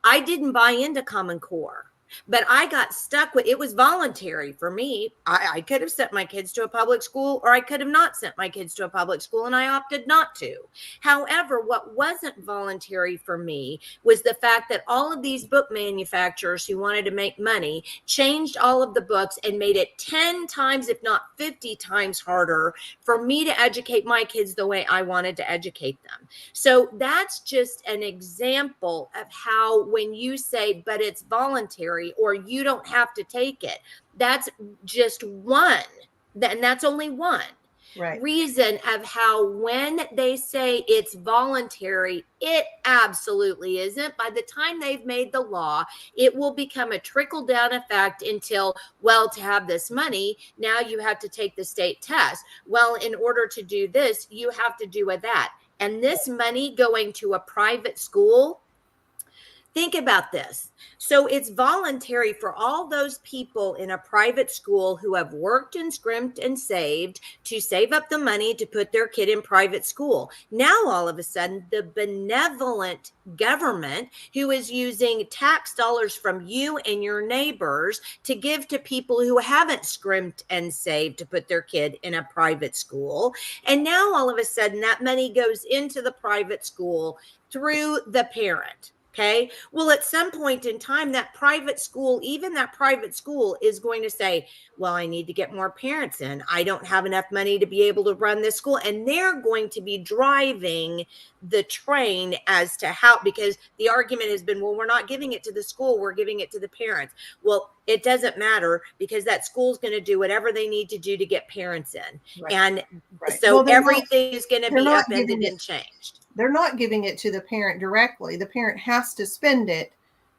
I didn't buy into Common Core. But I got stuck with it was voluntary for me. I could have sent my kids to a public school, or I could have not sent my kids to a public school, and I opted not to. However, what wasn't voluntary for me was the fact that all of these book manufacturers who wanted to make money changed all of the books and made it 10 times, if not 50 times harder for me to educate my kids the way I wanted to educate them. So that's just an example of how when you say, but it's voluntary, or you don't have to take it, that's just one, and that's only one reason of how when they say it's voluntary, it absolutely isn't. By the time they've made the law, it will become a trickle down effect until, well, to have this money, now you have to take the state test. Well, in order to do this, you have to do that. And this money going to a private school, think about this. So it's voluntary for all those people in a private school who have worked and scrimped and saved to save up the money to put their kid in private school. Now, all of a sudden, the benevolent government who is using tax dollars from you and your neighbors to give to people who haven't scrimped and saved to put their kid in a private school. And now all of a sudden that money goes into the private school through the parent. Okay. Well, at some point in time, that private school, even that private school is going to say, well, I need to get more parents in. I don't have enough money to be able to run this school. And they're going to be driving the train as to how, because the argument has been, well, we're not giving it to the school, we're giving it to the parents. Well, it doesn't matter, because that school's going to do whatever they need to do to get parents in. Right. And so everything is going to be upended and changed. They're not giving it to the parent directly. The parent has to spend it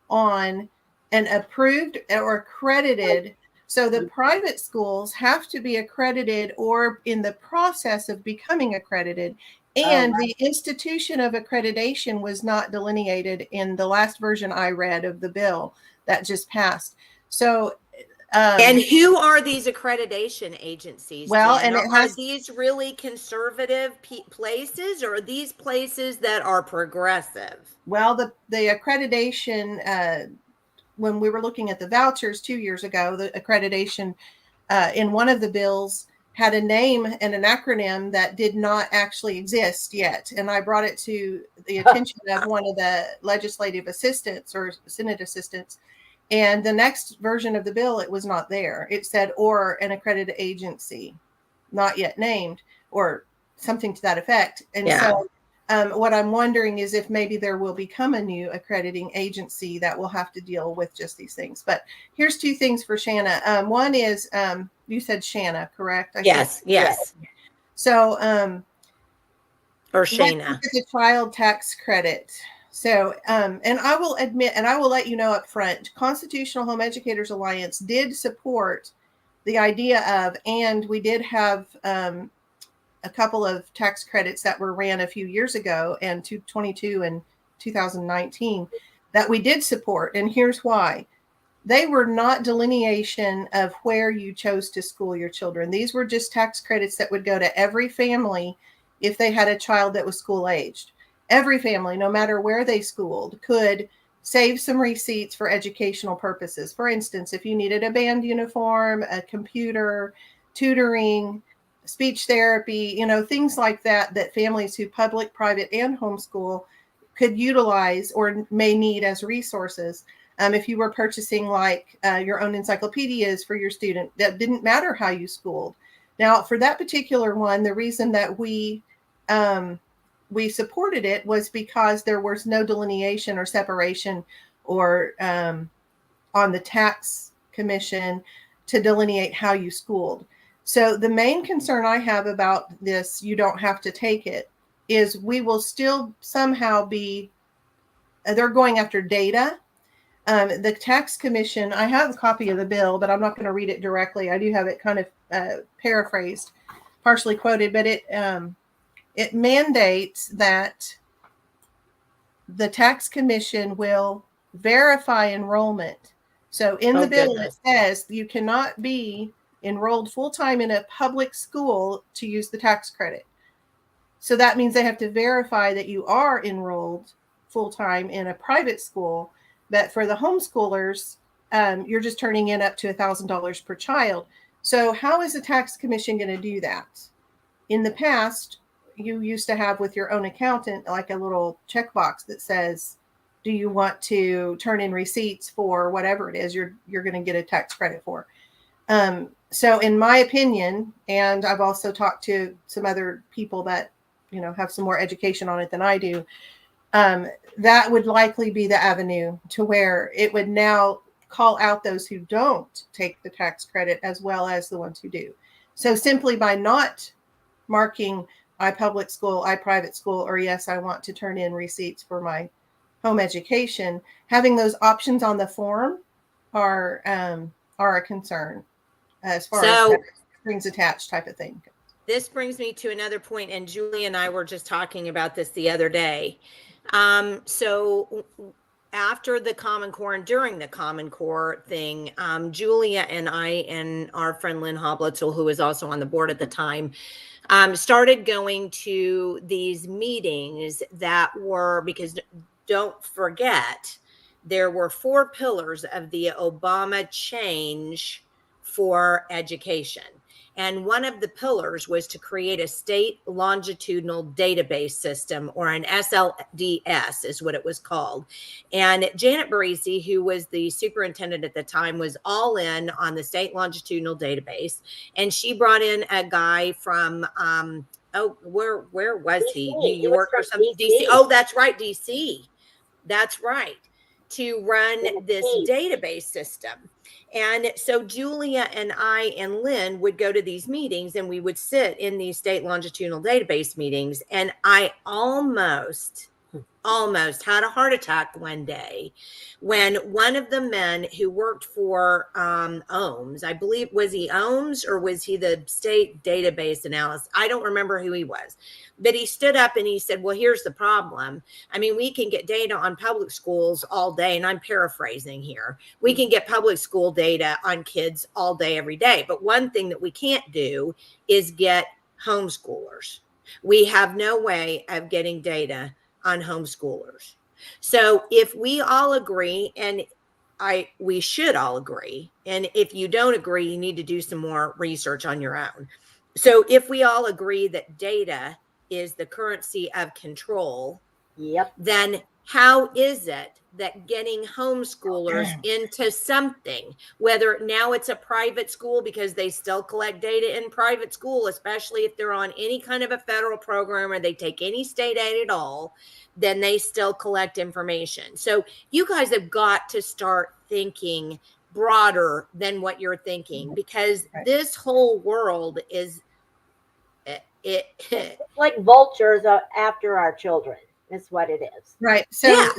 on an approved or accredited. So the private schools have to be accredited or in the process of becoming accredited. And the institution of accreditation was not delineated in the last version I read of the bill that just passed. So and who are these accreditation agencies? Well, Jen? And are these really conservative places, or are these places that are progressive? Well, the accreditation, when we were looking at the vouchers 2 years ago, the accreditation in one of the bills had a name and an acronym that did not actually exist yet. And I brought it to the attention of one of the legislative assistants or Senate assistants. And the next version of the bill, it was not there. It said, or an accredited agency, not yet named, or something to that effect. And so what I'm wondering is if maybe there will become a new accrediting agency that will have to deal with just these things. But here's two things for Shanna. One is, you said Shanna, correct? Yes. So, or Shana. The child tax credit. So, and I will admit, and I will let you know up front, Constitutional Home Educators Alliance did support the idea of, and we did have a couple of tax credits that were ran a few years ago, and 2022 and 2019, that we did support. And here's why. They were not delineation of where you chose to school your children. These were just tax credits that would go to every family if they had a child that was school aged. Every family, no matter where they schooled, could save some receipts for educational purposes. For instance, if you needed a band uniform, a computer, tutoring, speech therapy, things like that, that families who public, private, and homeschool could utilize or may need as resources. If you were purchasing your own encyclopedias for your student, that didn't matter how you schooled. Now, for that particular one, the reason that we supported it was because there was no delineation or separation or on the tax commission to delineate how you schooled. So the main concern I have about this, you don't have to take it, is we will still somehow they're going after data. The tax commission, I have a copy of the bill, but I'm not going to read it directly. I do have it kind of paraphrased, partially quoted, but it mandates that the tax commission will verify enrollment. So in the bill, it says you cannot be enrolled full-time in a public school to use the tax credit. So that means they have to verify that you are enrolled full-time in a private school. But for the homeschoolers, you're just turning in up to $1,000 per child. So how is the tax commission going to do that? In the past, you used to have with your own accountant like a little checkbox that says, do you want to turn in receipts for whatever it is you're going to get a tax credit for? So in my opinion, and I've also talked to some other people that, have some more education on it than I do, that would likely be the avenue to where it would now call out those who don't take the tax credit as well as the ones who do. So simply by not marking I public school, I private school, or yes, I want to turn in receipts for my home education, having those options on the form are a concern as far as strings attached type of thing. This brings me to another point, and Julie and I were just talking about this the other day. So after the Common Core and during the Common Core thing, Julia and I and our friend Lynn Hoblitzel, who was also on the board at the time, started going to these meetings that were, because don't forget, there were 4 pillars of the Obama change for education. And one of the pillars was to create a state longitudinal database system, or an SLDS is what it was called. And Janet Barisi, who was the superintendent at the time, was all in on the state longitudinal database. And she brought in a guy from, where was he? New York or something? DC. Oh, that's right, DC. That's right. To run this database system. And so Julia and I and Lynn would go to these meetings, and we would sit in these state longitudinal database meetings. And I almost had a heart attack one day when one of the men who worked for OHMS, I believe, was he OHMS or was he the state database analyst? I don't remember who he was, but he stood up and he said, well, here's the problem. I mean, we can get data on public schools all day, and I'm paraphrasing here. We can get public school data on kids all day, every day. But one thing that we can't do is get homeschoolers. We have no way of getting data on homeschoolers. So if we all agree, and we should all agree, and if you don't agree, you need to do some more research on your own. So if we all agree that data is the currency of control, then how is it that getting homeschoolers into something, whether now it's a private school, because they still collect data in private school, especially if they're on any kind of a federal program or they take any state aid at all, then they still collect information. So you guys have got to start thinking broader than what you're thinking, because this whole world is it's like vultures after our children. Is what it is. Right. So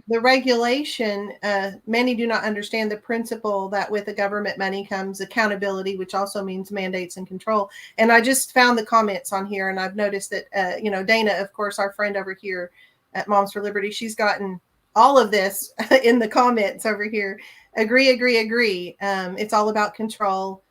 the regulation, many do not understand the principle that with the government money comes accountability, which also means mandates and control. And I just found the comments on here, and I've noticed that, Dana, of course, our friend over here at Moms for Liberty, she's gotten all of this in the comments over here. Agree. It's all about control.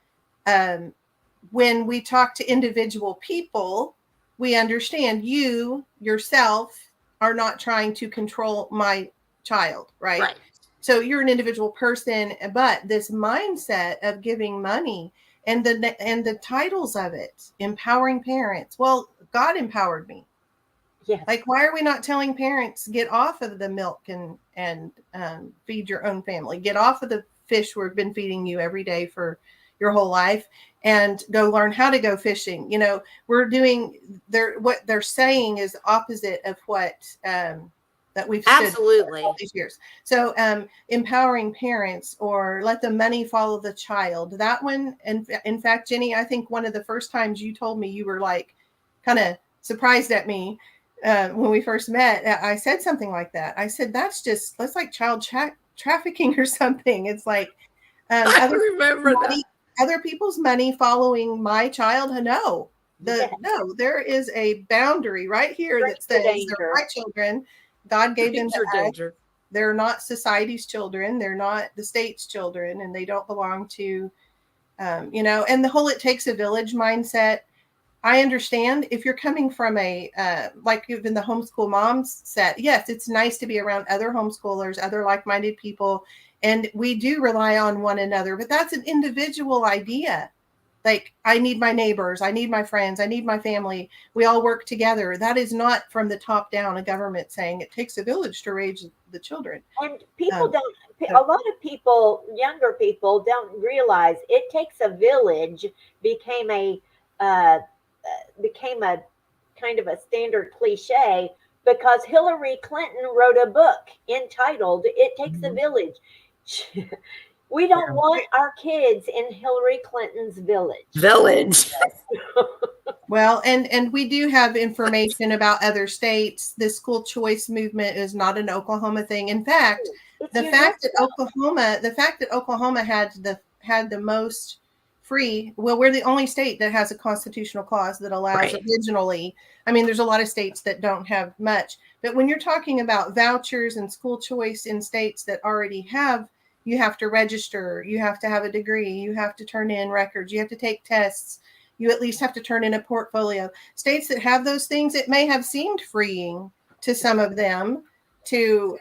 When we talk to individual people, we understand you yourself are not trying to control my child, right? So you're an individual person, but this mindset of giving money and the titles of it, empowering parents. Well, God empowered me. Yes. Like, why are we not telling parents, get off of the milk and feed your own family, get off of the fish we've been feeding you every day for your whole life, and go learn how to go fishing. We're doing what they're saying is opposite of what that we've absolutely all these years. So empowering parents, or let the money follow the child. That one, and in fact, Jenny, I think one of the first times you told me, you were like kind of surprised at me when we first met. I said something like that. I said, that's like child trafficking or something. It's like I remember that. Other people's money following my child. No, there is a boundary right here that says they're my children. God gave them to us. They're not society's children. They're not the state's children, and they don't belong to, and the whole "it takes a village" mindset. I understand if you're coming from a, like even the homeschool moms set, yes, it's nice to be around other homeschoolers, other like-minded people, And we do rely on one another, but that's an individual idea. Like, I need my neighbors, I need my friends, I need my family. We all work together. That is not from the top down, a government saying it takes a village to raise the children. And people don't, a lot of people, younger people, don't realize it takes a village became a kind of a standard cliche because Hillary Clinton wrote a book entitled "It Takes a Village." We don't want our kids in Hillary Clinton's village. Well, and we do have information about other states. The school choice movement is not an Oklahoma thing. In fact, the fact that Oklahoma had the most free, well, we're the only state that has a constitutional clause that allows originally. I mean, there's a lot of states that don't have much, but when you're talking about vouchers and school choice in states that already have, you have to register, you have to have a degree, you have to turn in records, you have to take tests, you at least have to turn in a portfolio. States that have those things, it may have seemed freeing to some of them to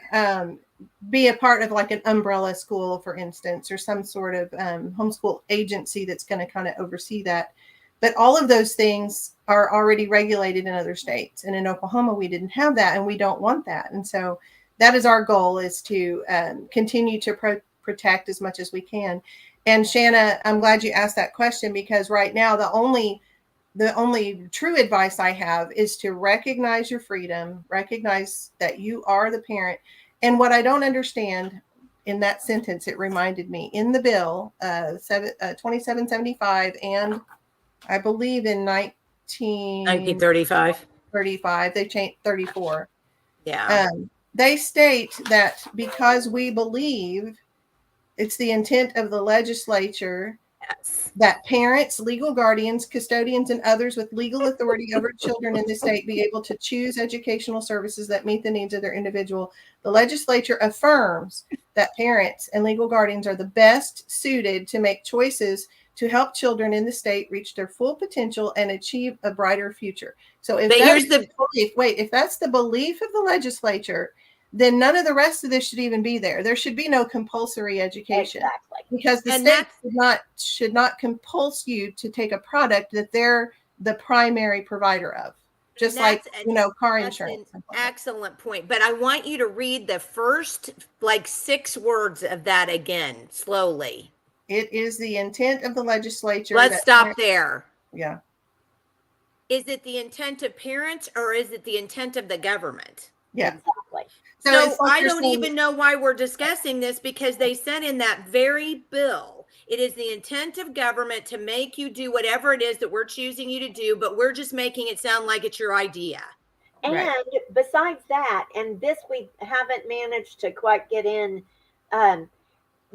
be a part of like an umbrella school, for instance, or some sort of homeschool agency that's going to kind of oversee that. But all of those things are already regulated in other states. And in Oklahoma, we didn't have that, and we don't want that. And so that is our goal, is to continue to protect as much as we can. And Shanna, I'm glad you asked that question, because right now the only true advice I have is to recognize your freedom, recognize that you are the parent. And what I don't understand in that sentence, it reminded me in the bill 2775, and I believe in 1935, they changed 34. Yeah. They state that because we believe it's the intent of the legislature that parents, legal guardians, custodians, and others with legal authority over children in the state be able to choose educational services that meet the needs of their individual. The legislature affirms that parents and legal guardians are the best suited to make choices to help children in the state reach their full potential and achieve a brighter future. So if that's the belief of the legislature, then none of the rest of this should even be there. There should be no compulsory education. Exactly. Because the state should not compulse you to take a product that they're the primary provider of. Just like, car insurance. An excellent point. But I want you to read the first 6 words of that again, slowly. It is the intent of the legislature. Let's stop there. Yeah. Is it the intent of parents, or is it the intent of the government? Yeah. Exactly. So I don't even know why we're discussing this, because they said in that very bill, it is the intent of government to make you do whatever it is that we're choosing you to do, but we're just making it sound like it's your idea. And besides that, and this we haven't managed to quite get in,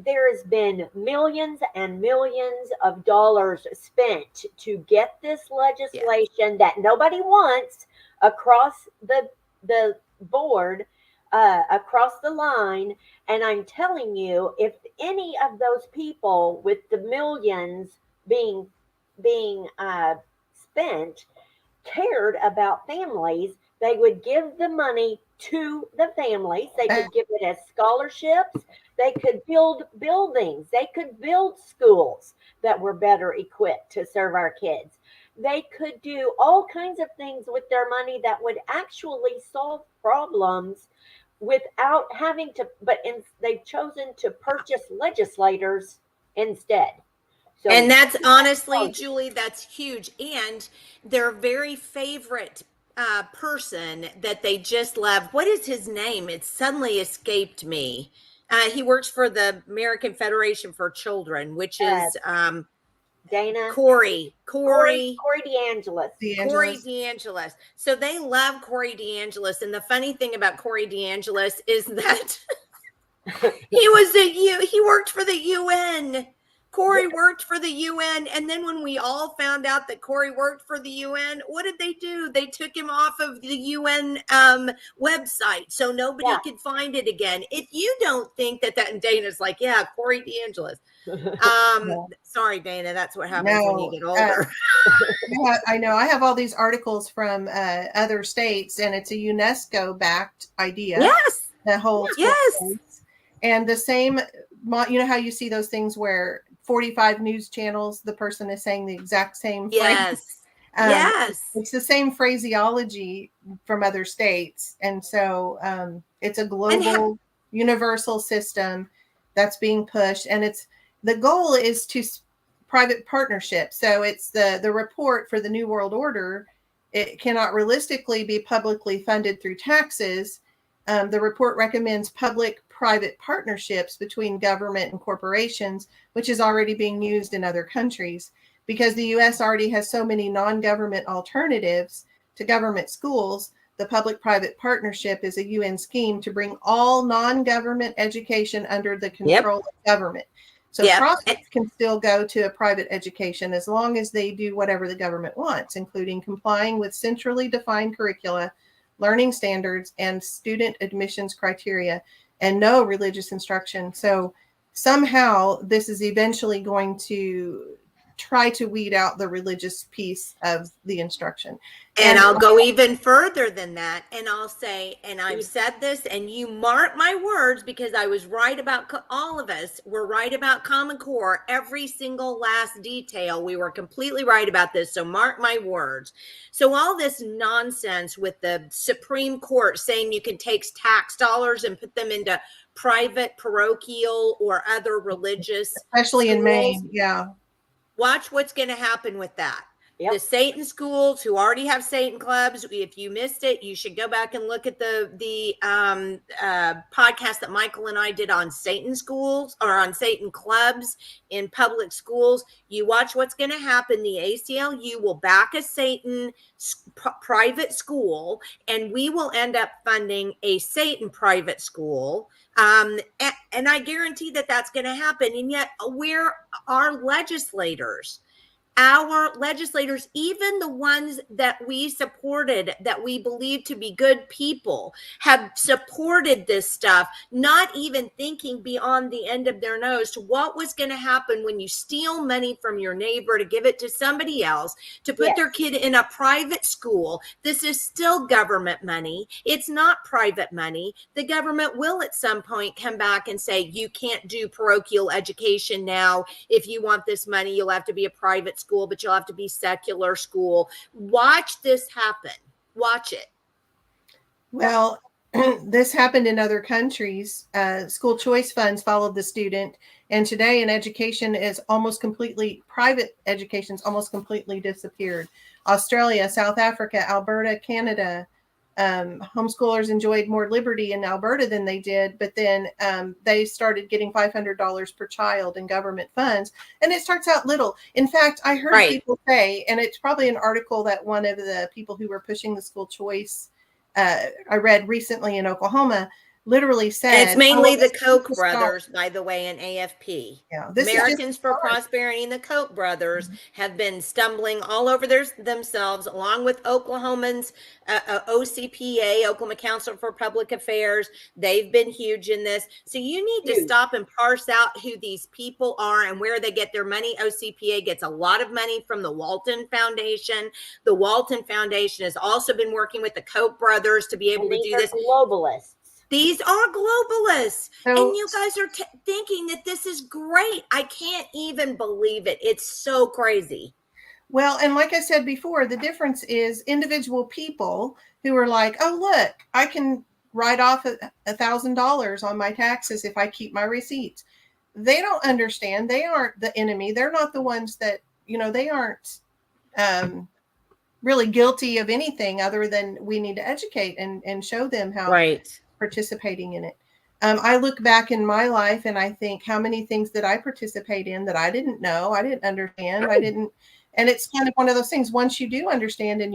there has been millions and millions of dollars spent to get this legislation that nobody wants across the board, across the line. And I'm telling you, if any of those people with the millions being spent cared about families, they would give the money to the families. They could give it as scholarships. They could build buildings. They could build schools that were better equipped to serve our kids. They could do all kinds of things with their money that would actually solve problems without having to, they've chosen to purchase legislators instead. So, and that's honestly, Julie, that's huge. And their very favorite person that they just love, what is his name? It suddenly escaped me. He works for the American Federation for Children, which is Dana. Corey DeAngelis. Corey DeAngelis. So they love Corey DeAngelis. And the funny thing about Corey DeAngelis is that he worked for the UN. Corey worked for the UN. And then when we all found out that Corey worked for the UN, what did they do? They took him off of the UN website so nobody could find it again. If you don't think that, and Dana's like, yeah, Corey DeAngelis. Sorry, Dana, that's what happens when you get older. I know. I have all these articles from other states, and it's a UNESCO-backed idea. Yes. The whole yes. And the same you know how you see those things where 45 news channels, the person is saying the exact same phrase. Yes. Yes. It's the same phraseology from other states. And so it's a global, universal system that's being pushed. And the goal is to private partnership. So it's the report for the New World Order. It cannot realistically be publicly funded through taxes. The report recommends public-private partnerships between government and corporations, which is already being used in other countries. Because the U.S. already has so many non-government alternatives to government schools, the public-private partnership is a UN scheme to bring all non-government education under the control of government. So profits can still go to a private education as long as they do whatever the government wants, including complying with centrally defined curricula, learning standards, and student admissions criteria, and no religious instruction. So somehow this is eventually going to try to weed out the religious piece of the instruction. And I'll go even further than that. And I'll say, and I've said this, and you mark my words, because I was right about all of us. We're right about Common Core. Every single last detail. We were completely right about this. So mark my words. So all this nonsense with the Supreme Court saying you can take tax dollars and put them into private, parochial, or other religious especially schools in Maine. Watch what's going to happen with that. Yep. The Satan schools who already have Satan clubs. If you missed it, you should go back and look at the podcast that Michael and I did on Satan schools, or on Satan clubs in public schools. You watch what's going to happen. The ACLU will back a Satan private school, and we will end up funding a Satan private school. And I guarantee that that's going to happen. And yet, where are legislators? Our legislators, even the ones that we supported, that we believe to be good people, have supported this stuff, not even thinking beyond the end of their nose to what was going to happen when you steal money from your neighbor to give it to somebody else, to put their kid in a private school. This is still government money. It's not private money. The government will at some point come back and say, you can't do parochial education now. If you want this money, you'll have to be a private school, but you'll have to be secular school. Watch this happen. Watch it. Well, this happened in other countries. School choice funds followed the student. And today in education is almost completely, private education's almost completely disappeared. Australia, South Africa, Alberta, Canada, homeschoolers enjoyed more liberty in Alberta than they did, but then they started getting $500 per child in government funds, and it starts out little. In fact, I heard people say, and it's probably an article that one of the people who were pushing the school choice, I read recently in Oklahoma, literally said, and it's mainly the Koch brothers, by the way, and AFP. Americans for Prosperity and the Koch brothers have been stumbling all over themselves, along with Oklahomans, OCPA, Oklahoma Council for Public Affairs. They've been huge in this. So you need to stop and parse out who these people are and where they get their money. OCPA gets a lot of money from the Walton Foundation. The Walton Foundation has also been working with the Koch brothers to be able to do this. Globalists. These are globalists. And you guys are thinking that this is great. I can't even believe it. It's so crazy. Well, and like I said before, the difference is individual people who are like, oh, look, I can write off $1,000 on my taxes if I keep my receipts. They don't understand. They aren't the enemy. They're not the ones that, they aren't really guilty of anything other than we need to educate and show them how participating in it. I look back in my life and I think, how many things did I participate in that I didn't know, I didn't understand, and it's kind of one of those things. Once you do understand and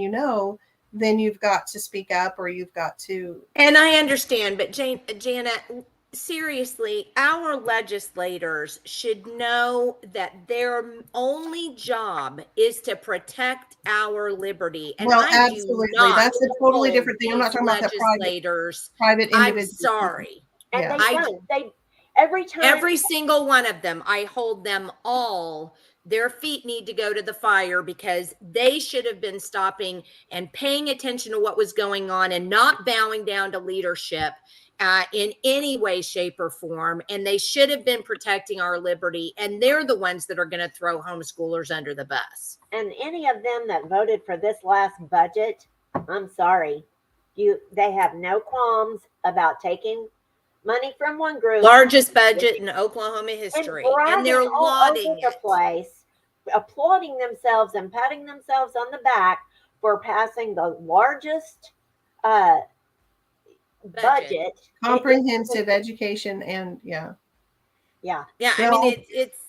then you've got to speak up, or you've got to. And I understand, but Jana, seriously, our legislators should know that their only job is to protect our liberty. And absolutely. That's a totally different thing. I'm not talking about the private individuals. I'm sorry. And they every time. Every single one of them, I hold them all their feet need to go to the fire, because they should have been stopping and paying attention to what was going on and not bowing down to leadership in any way, shape, or form. And they should have been protecting our liberty. And they're the ones that are going to throw homeschoolers under the bus. And any of them that voted for this last budget, I'm sorry, they have no qualms about taking money from one group, largest budget in Oklahoma history, and they're lauding the place, applauding themselves and patting themselves on the back for passing the largest budget, comprehensive education, and yeah. I mean, it's.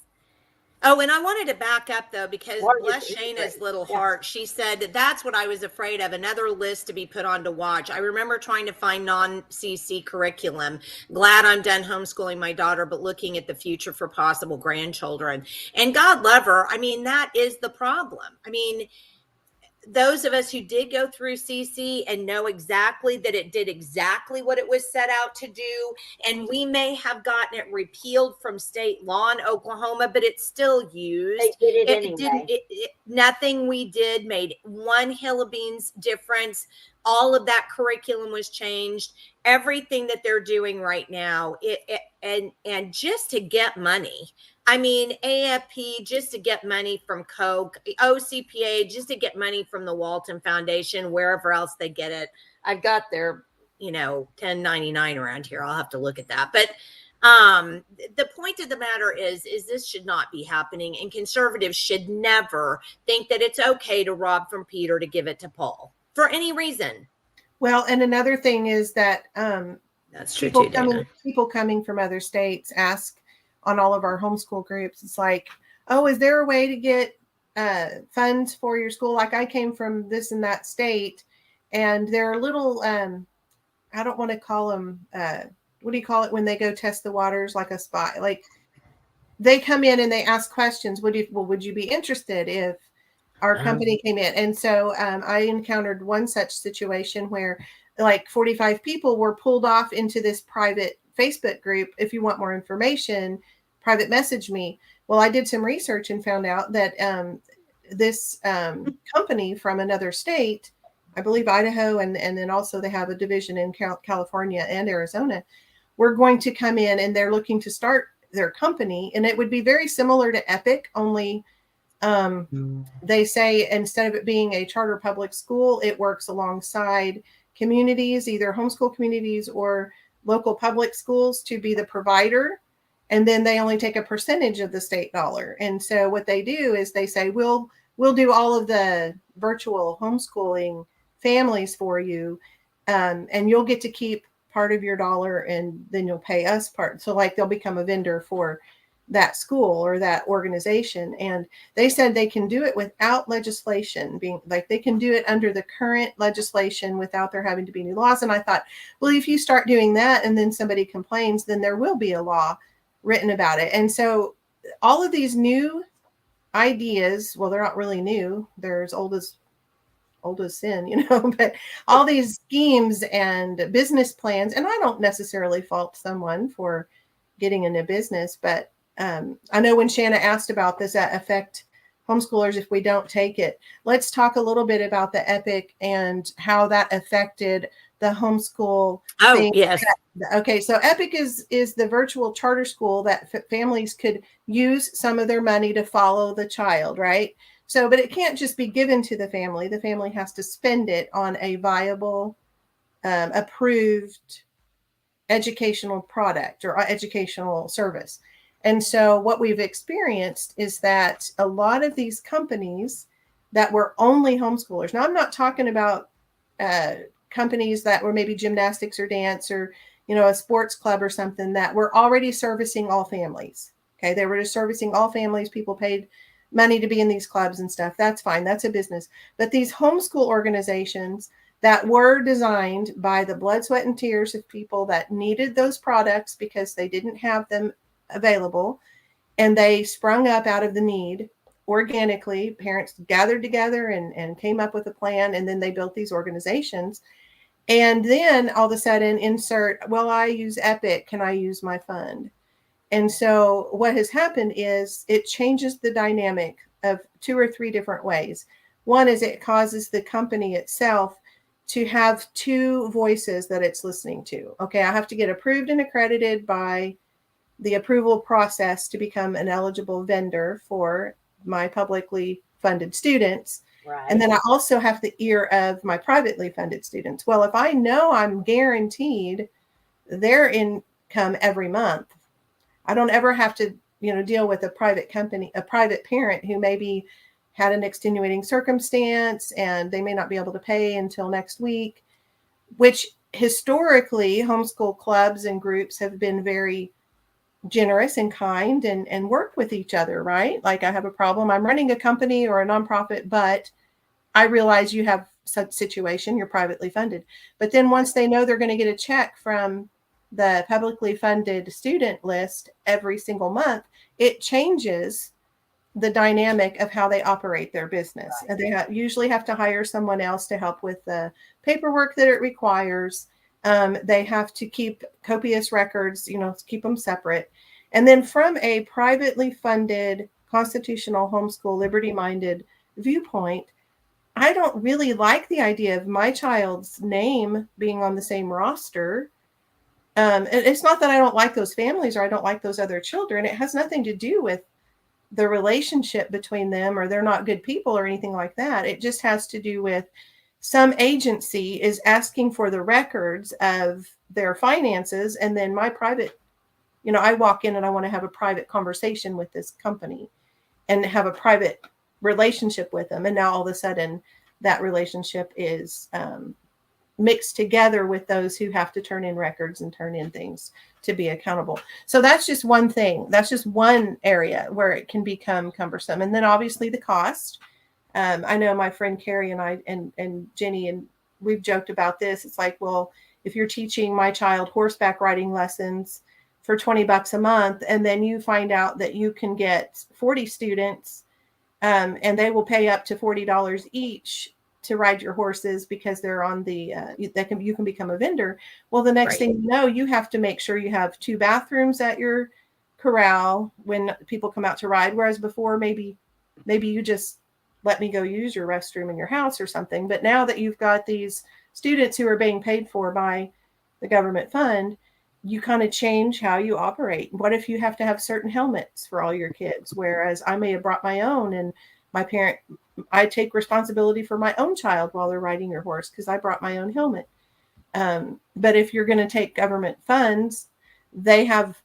Oh, and I wanted to back up though, because bless Shayna's little heart. She said that's what I was afraid of, another list to be put on to watch. I remember trying to find non-CC curriculum. Glad I'm done homeschooling my daughter, but looking at the future for possible grandchildren. And God love her. I mean, that is the problem. I mean, those of us who did go through CC and know exactly that it did exactly what it was set out to do, and we may have gotten it repealed from state law in Oklahoma, but it's still used. They did it anyway. Nothing we did made one hill of beans difference. All of that curriculum was changed. Everything that they're doing right now, and just to get money. I mean, AFP just to get money from Coke, OCPA just to get money from the Walton Foundation, wherever else they get it. I've got their, 1099 around here. I'll have to look at that. But the point of the matter is this should not be happening, and conservatives should never think that it's okay to rob from Peter to give it to Paul for any reason. Well, and another thing is that that's true people coming from other states ask on all of our homeschool groups, it's like, oh, is there a way to get funds for your school? Like, I came from this and that state, and they're little, I don't want to call them, what do you call it when they go test the waters, like a spy? Like, they come in and they ask questions. Would you be interested if our company came in? And so I encountered one such situation where like 45 people were pulled off into this private Facebook group. If you want more information, private message me. Well, I did some research and found out that this company from another state, I believe Idaho, and then also they have a division in California and Arizona, were going to come in, and they're looking to start their company. And it would be very similar to Epic, only they say instead of it being a charter public school, it works alongside communities, either homeschool communities or local public schools, to be the provider. And then they only take a percentage of the state dollar. And so what they do is they say, we'll do all of the virtual homeschooling families for you. And you'll get to keep part of your dollar, and then you'll pay us part. So like they'll become a vendor for that school or that organization. And they said they can do it without legislation, being like they can do it under the current legislation without there having to be new laws. And I thought, well, if you start doing that and then somebody complains, then there will be a law written about it. And so all of these new ideas, well, they're not really new. They're as old as sin, but all these schemes and business plans, and I don't necessarily fault someone for getting into business, but I know when Shanna asked about, does that affect homeschoolers if we don't take it? Let's talk a little bit about the EPIC and how that affected the homeschool thing. Yes. Okay, so EPIC is the virtual charter school that families could use some of their money to follow the child, right? So, but it can't just be given to the family. The family has to spend it on a viable, approved educational product or educational service. And so what we've experienced is that a lot of these companies that were only homeschoolers. Now, I'm not talking about companies that were maybe gymnastics or dance or, a sports club or something that were already servicing all families. Okay. They were just servicing all families. People paid money to be in these clubs and stuff. That's fine. That's a business. But these homeschool organizations that were designed by the blood, sweat, and tears of people that needed those products because they didn't have them available, and they sprung up out of the need organically. Parents gathered together and came up with a plan, and then they built these organizations. And then all of a sudden insert, well, I use EPIC, can I use my fund? And so what has happened is it changes the dynamic of 2 or 3 different ways. One is it causes the company itself to have 2 voices that it's listening to. Okay, I have to get approved and accredited by the approval process to become an eligible vendor for my publicly funded students. Right. And then I also have the ear of my privately funded students. Well, if I know I'm guaranteed their income every month, I don't ever have to, deal with a private company, a private parent who maybe had an extenuating circumstance and they may not be able to pay until next week, which historically homeschool clubs and groups have been very generous and kind and work with each other, right? Like, I have a problem, I'm running a company or a nonprofit, but I realize you have such situation, you're privately funded. But then once they know they're going to get a check from the publicly funded student list every single month, it changes the dynamic of how they operate their business. Right. And they usually have to hire someone else to help with the paperwork that it requires. They have to keep copious records, keep them separate. And then from a privately funded, constitutional, homeschool, liberty-minded viewpoint, I don't really like the idea of my child's name being on the same roster. It's not that I don't like those families or I don't like those other children. It has nothing to do with the relationship between them or they're not good people or anything like that. It just has to do with some agency is asking for the records of their finances. And then my private, I walk in and I want to have a private conversation with this company and have a private relationship with them. And now all of a sudden that relationship is mixed together with those who have to turn in records and turn in things to be accountable. So that's just one thing. That's just one area where it can become cumbersome. And then obviously the cost. I know my friend Carrie and I and Jenny, and we've joked about this. It's like, well, if you're teaching my child horseback riding lessons for $20 a month, and then you find out that you can get 40 students and they will pay up to $40 each to ride your horses because they're on the, you can become a vendor. Well, the next thing you know, you have to make sure you have 2 bathrooms at your corral when people come out to ride. Whereas before, maybe you just let me go use your restroom in your house or something. But now that you've got these students who are being paid for by the government fund, you kind of change how you operate. What if you have to have certain helmets for all your kids? Whereas I may have brought my own, and I take responsibility for my own child while they're riding your horse because I brought my own helmet. But if you're going to take government funds, they have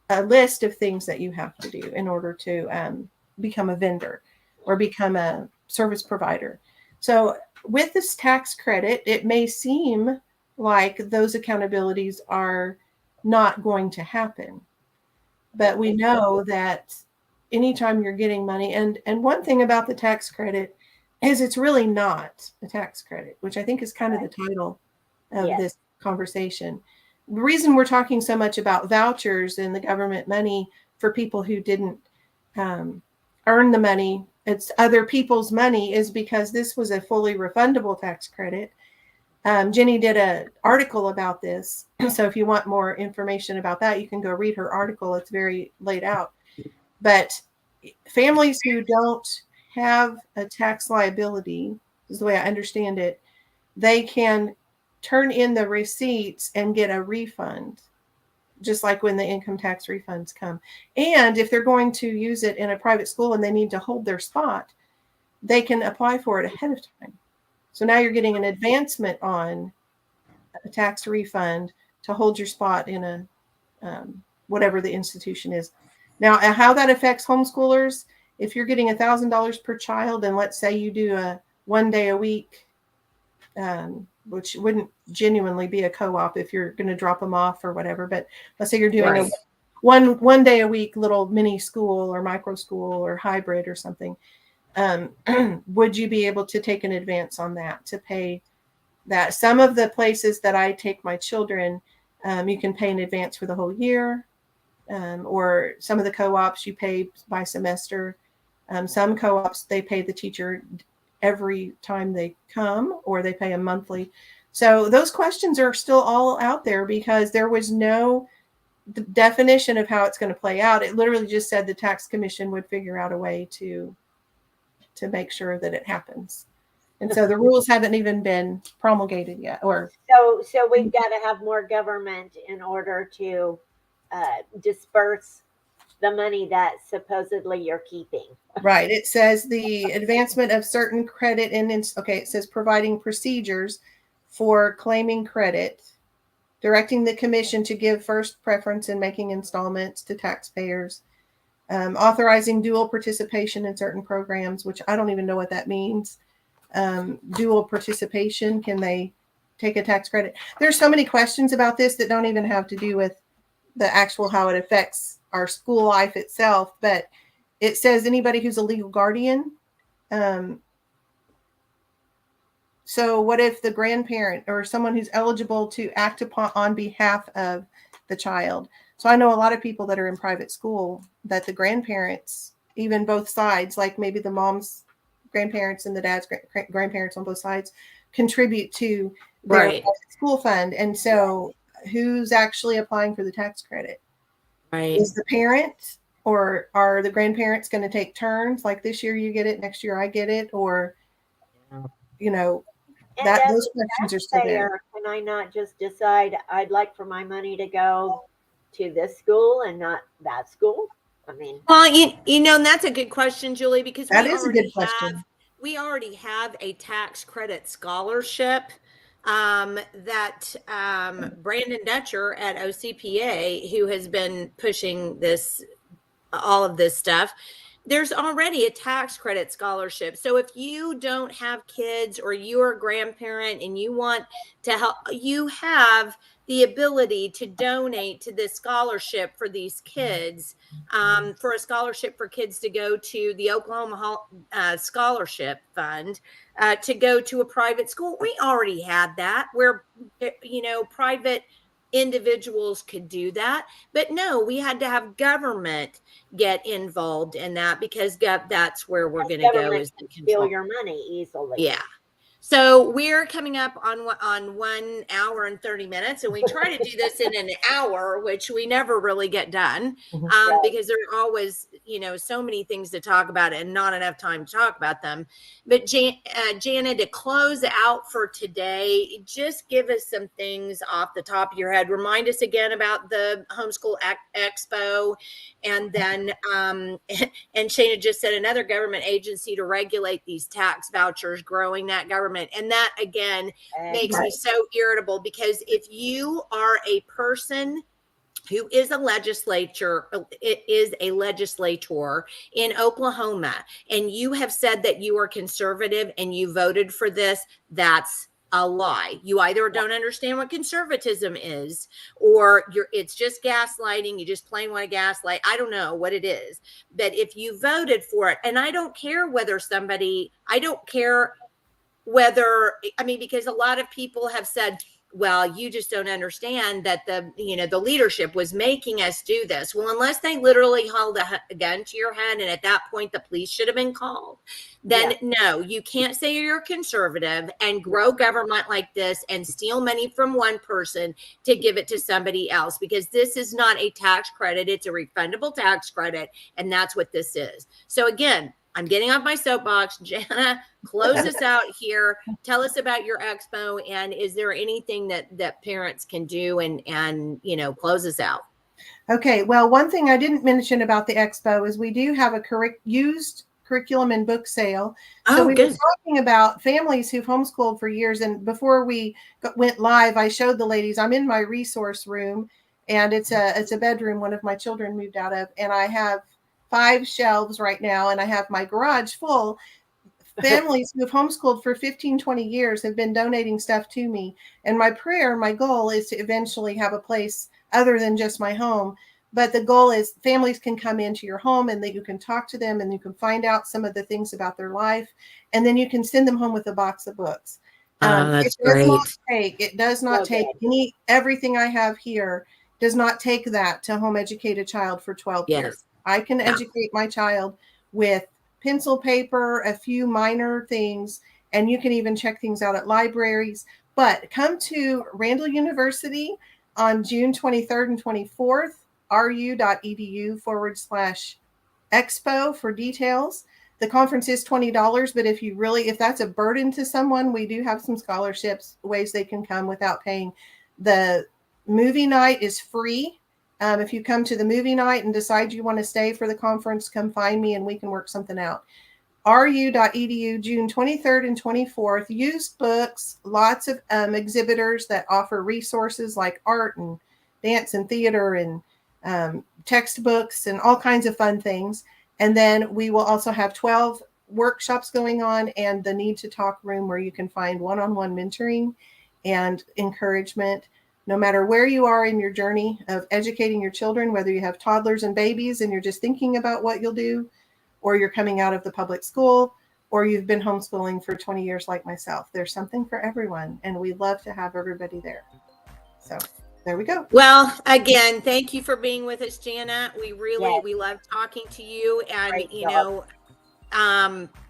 a list of things that you have to do in order to become a vendor or become a service provider. So with this tax credit, it may seem like those accountabilities are not going to happen. But we know that anytime you're getting money, and one thing about the tax credit is it's really not a tax credit, which I think is kind of the title of this conversation. The reason we're talking so much about vouchers and the government money for people who didn't earn the money, it's other people's money, is because this was a fully refundable tax credit. Jenny did an article about this. So if you want more information about that, you can go read her article. It's very laid out. But families who don't have a tax liability, is the way I understand it, they can turn in the receipts and get a refund, just like when the income tax refunds come. And if they're going to use it in a private school and they need to hold their spot, they can apply for it ahead of time. So now you're getting an advancement on a tax refund to hold your spot in a whatever the institution is. Now, how that affects homeschoolers, if you're getting $1,000 per child, and let's say you do a 1 day a week, which wouldn't genuinely be a co-op if you're going to drop them off or whatever, but let's say you're doing a one day a week little mini school or micro school or hybrid or something. Would you be able to take an advance on that to pay that? Some of the places that I take my children, you can pay in advance for the whole year, or some of the co-ops you pay by semester. Some co-ops, they pay the teacher every time they come, or they pay them monthly. So those questions are still all out there because there was no the definition of how it's going to play out. It literally just said the tax commission would figure out a way to make sure that it happens. And so the rules haven't even been promulgated yet. So we've got to have more government in order to disperse the money that supposedly you're keeping. Right. It says the advancement of certain credit it says providing procedures for claiming credit, directing the commission to give first preference in making installments to taxpayers, authorizing dual participation in certain programs, which I don't even know what that means. Dual participation, can they take a tax credit? There's so many questions about this that don't even have to do with the actual how it affects our school life itself, but it says anybody who's a legal guardian. So what if the grandparent or someone who's eligible to act upon on behalf of the child? So I know a lot of people that are in private school that the grandparents, even both sides, like maybe the mom's grandparents and the dad's grandparents on both sides, contribute to their Right. school fund. And so who's actually applying for the tax credit? Right. Is the parent, or are the grandparents going to take turns? Like this year you get it, next year I get it, or And that as those a questions are still there. taxpayer, can I not just decide I'd like for my money to go to this school and not that school? I mean, Well, and that's a good question, Julie, because That is a good question. we already have a tax credit scholarship that Brandon Dutcher at OCPA, who has been pushing all of this stuff, there's already a tax credit scholarship. So if you don't have kids or you're a grandparent and you want to help, you have the ability to donate to this scholarship for these kids, for a scholarship for kids to go to the Oklahoma Scholarship Fund, to go to a private school. We already had that where, private individuals could do that, but no, we had to have government get involved in that because that's where we're going to go, is the steal control. your money easily. Yeah. So we're coming up on 1 hour and 30 minutes, and we try to do this in an hour, which we never really get done, because there are always, so many things to talk about and not enough time to talk about them. But Jana, to close out for today, just give us some things off the top of your head. Remind us again about the Homeschool Expo, and then and Shana just said another government agency to regulate these tax vouchers, growing that government. And that again makes me so irritable, because if you are a person who is a legislator in Oklahoma, and you have said that you are conservative and you voted for this, that's a lie. You either don't understand what conservatism is, or it's just gaslighting. You just plain want to gaslight. I don't know what it is. But if you voted for it, and I don't care because a lot of people have said, well, you just don't understand that the leadership was making us do this. Well, unless they literally held a gun to your head, and at that point the police should have been called, then no, you can't say you're conservative and grow government like this and steal money from one person to give it to somebody else, because this is not a tax credit. It's a refundable tax credit, and that's what this is. So again, I'm getting off my soapbox. Jana, close us out here. Tell us about your expo, and is there anything that parents can do and close us out? Okay, well, one thing I didn't mention about the expo is we do have a used curriculum and book sale. So we were talking about families who've homeschooled for years, and before we went live, I showed the ladies, I'm in my resource room, and it's a bedroom one of my children moved out of, and I have 5 shelves right now, and I have my garage full. Families who have homeschooled for 15, 20 years have been donating stuff to me. And my goal is to eventually have a place other than just my home. But the goal is families can come into your home, and that you can talk to them, and you can find out some of the things about their life. And then you can send them home with a box of books. That's great. It does not take everything I have here does not take that to home educate a child for 12 years. I can educate my child with pencil, paper, a few minor things, and you can even check things out at libraries. But come to Randall University. on June 23rd and 24th, ru.edu/expo for details. The conference is $20, but if that's a burden to someone, we do have some scholarships, ways they can come without paying. The movie night is free. If you come to the movie night and decide you want to stay for the conference, come find me and we can work something out. ru.edu, June 23rd and 24th. Used books, lots of exhibitors that offer resources like art and dance and theater and textbooks and all kinds of fun things. And then we will also have 12 workshops going on and the Need to Talk room where you can find one-on-one mentoring and encouragement. No matter where you are in your journey of educating your children, whether you have toddlers and babies and you're just thinking about what you'll do, or you're coming out of the public school, or you've been homeschooling for 20 years like myself, there's something for everyone. And we love to have everybody there. So there we go. Well, again, thank you for being with us, Jana. We Yes. love talking to you. And, Great you job. know,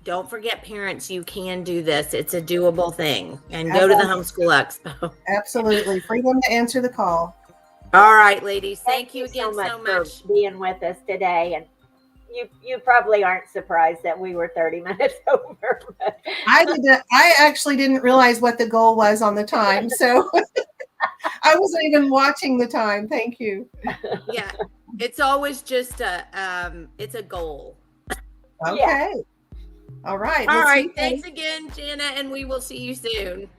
don't forget, parents, you can do this. It's a doable thing. And go to the Homeschool Expo. Absolutely. Freedom to answer the call. All right, ladies. Thank you so again much so much. for being with us today. And you probably aren't surprised that we were 30 minutes over. But I actually didn't realize what the goal was on the time. So I wasn't even watching the time. Thank you. Yeah. It's always just it's a goal. Okay. Yeah. All right. All We'll right. see. Thanks again, Jana, and we will see you soon.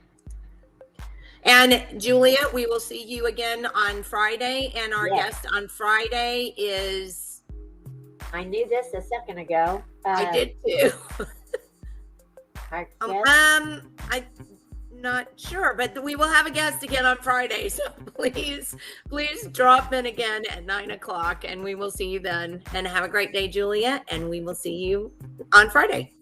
And Julia, we will see you again on Friday. And our Yes. guest on Friday is I knew this a second ago. I did too. I guess. I'm not sure, but we will have a guest again on Friday. So please drop in again at 9:00 and we will see you then. And have a great day, Julia. And we will see you on Friday.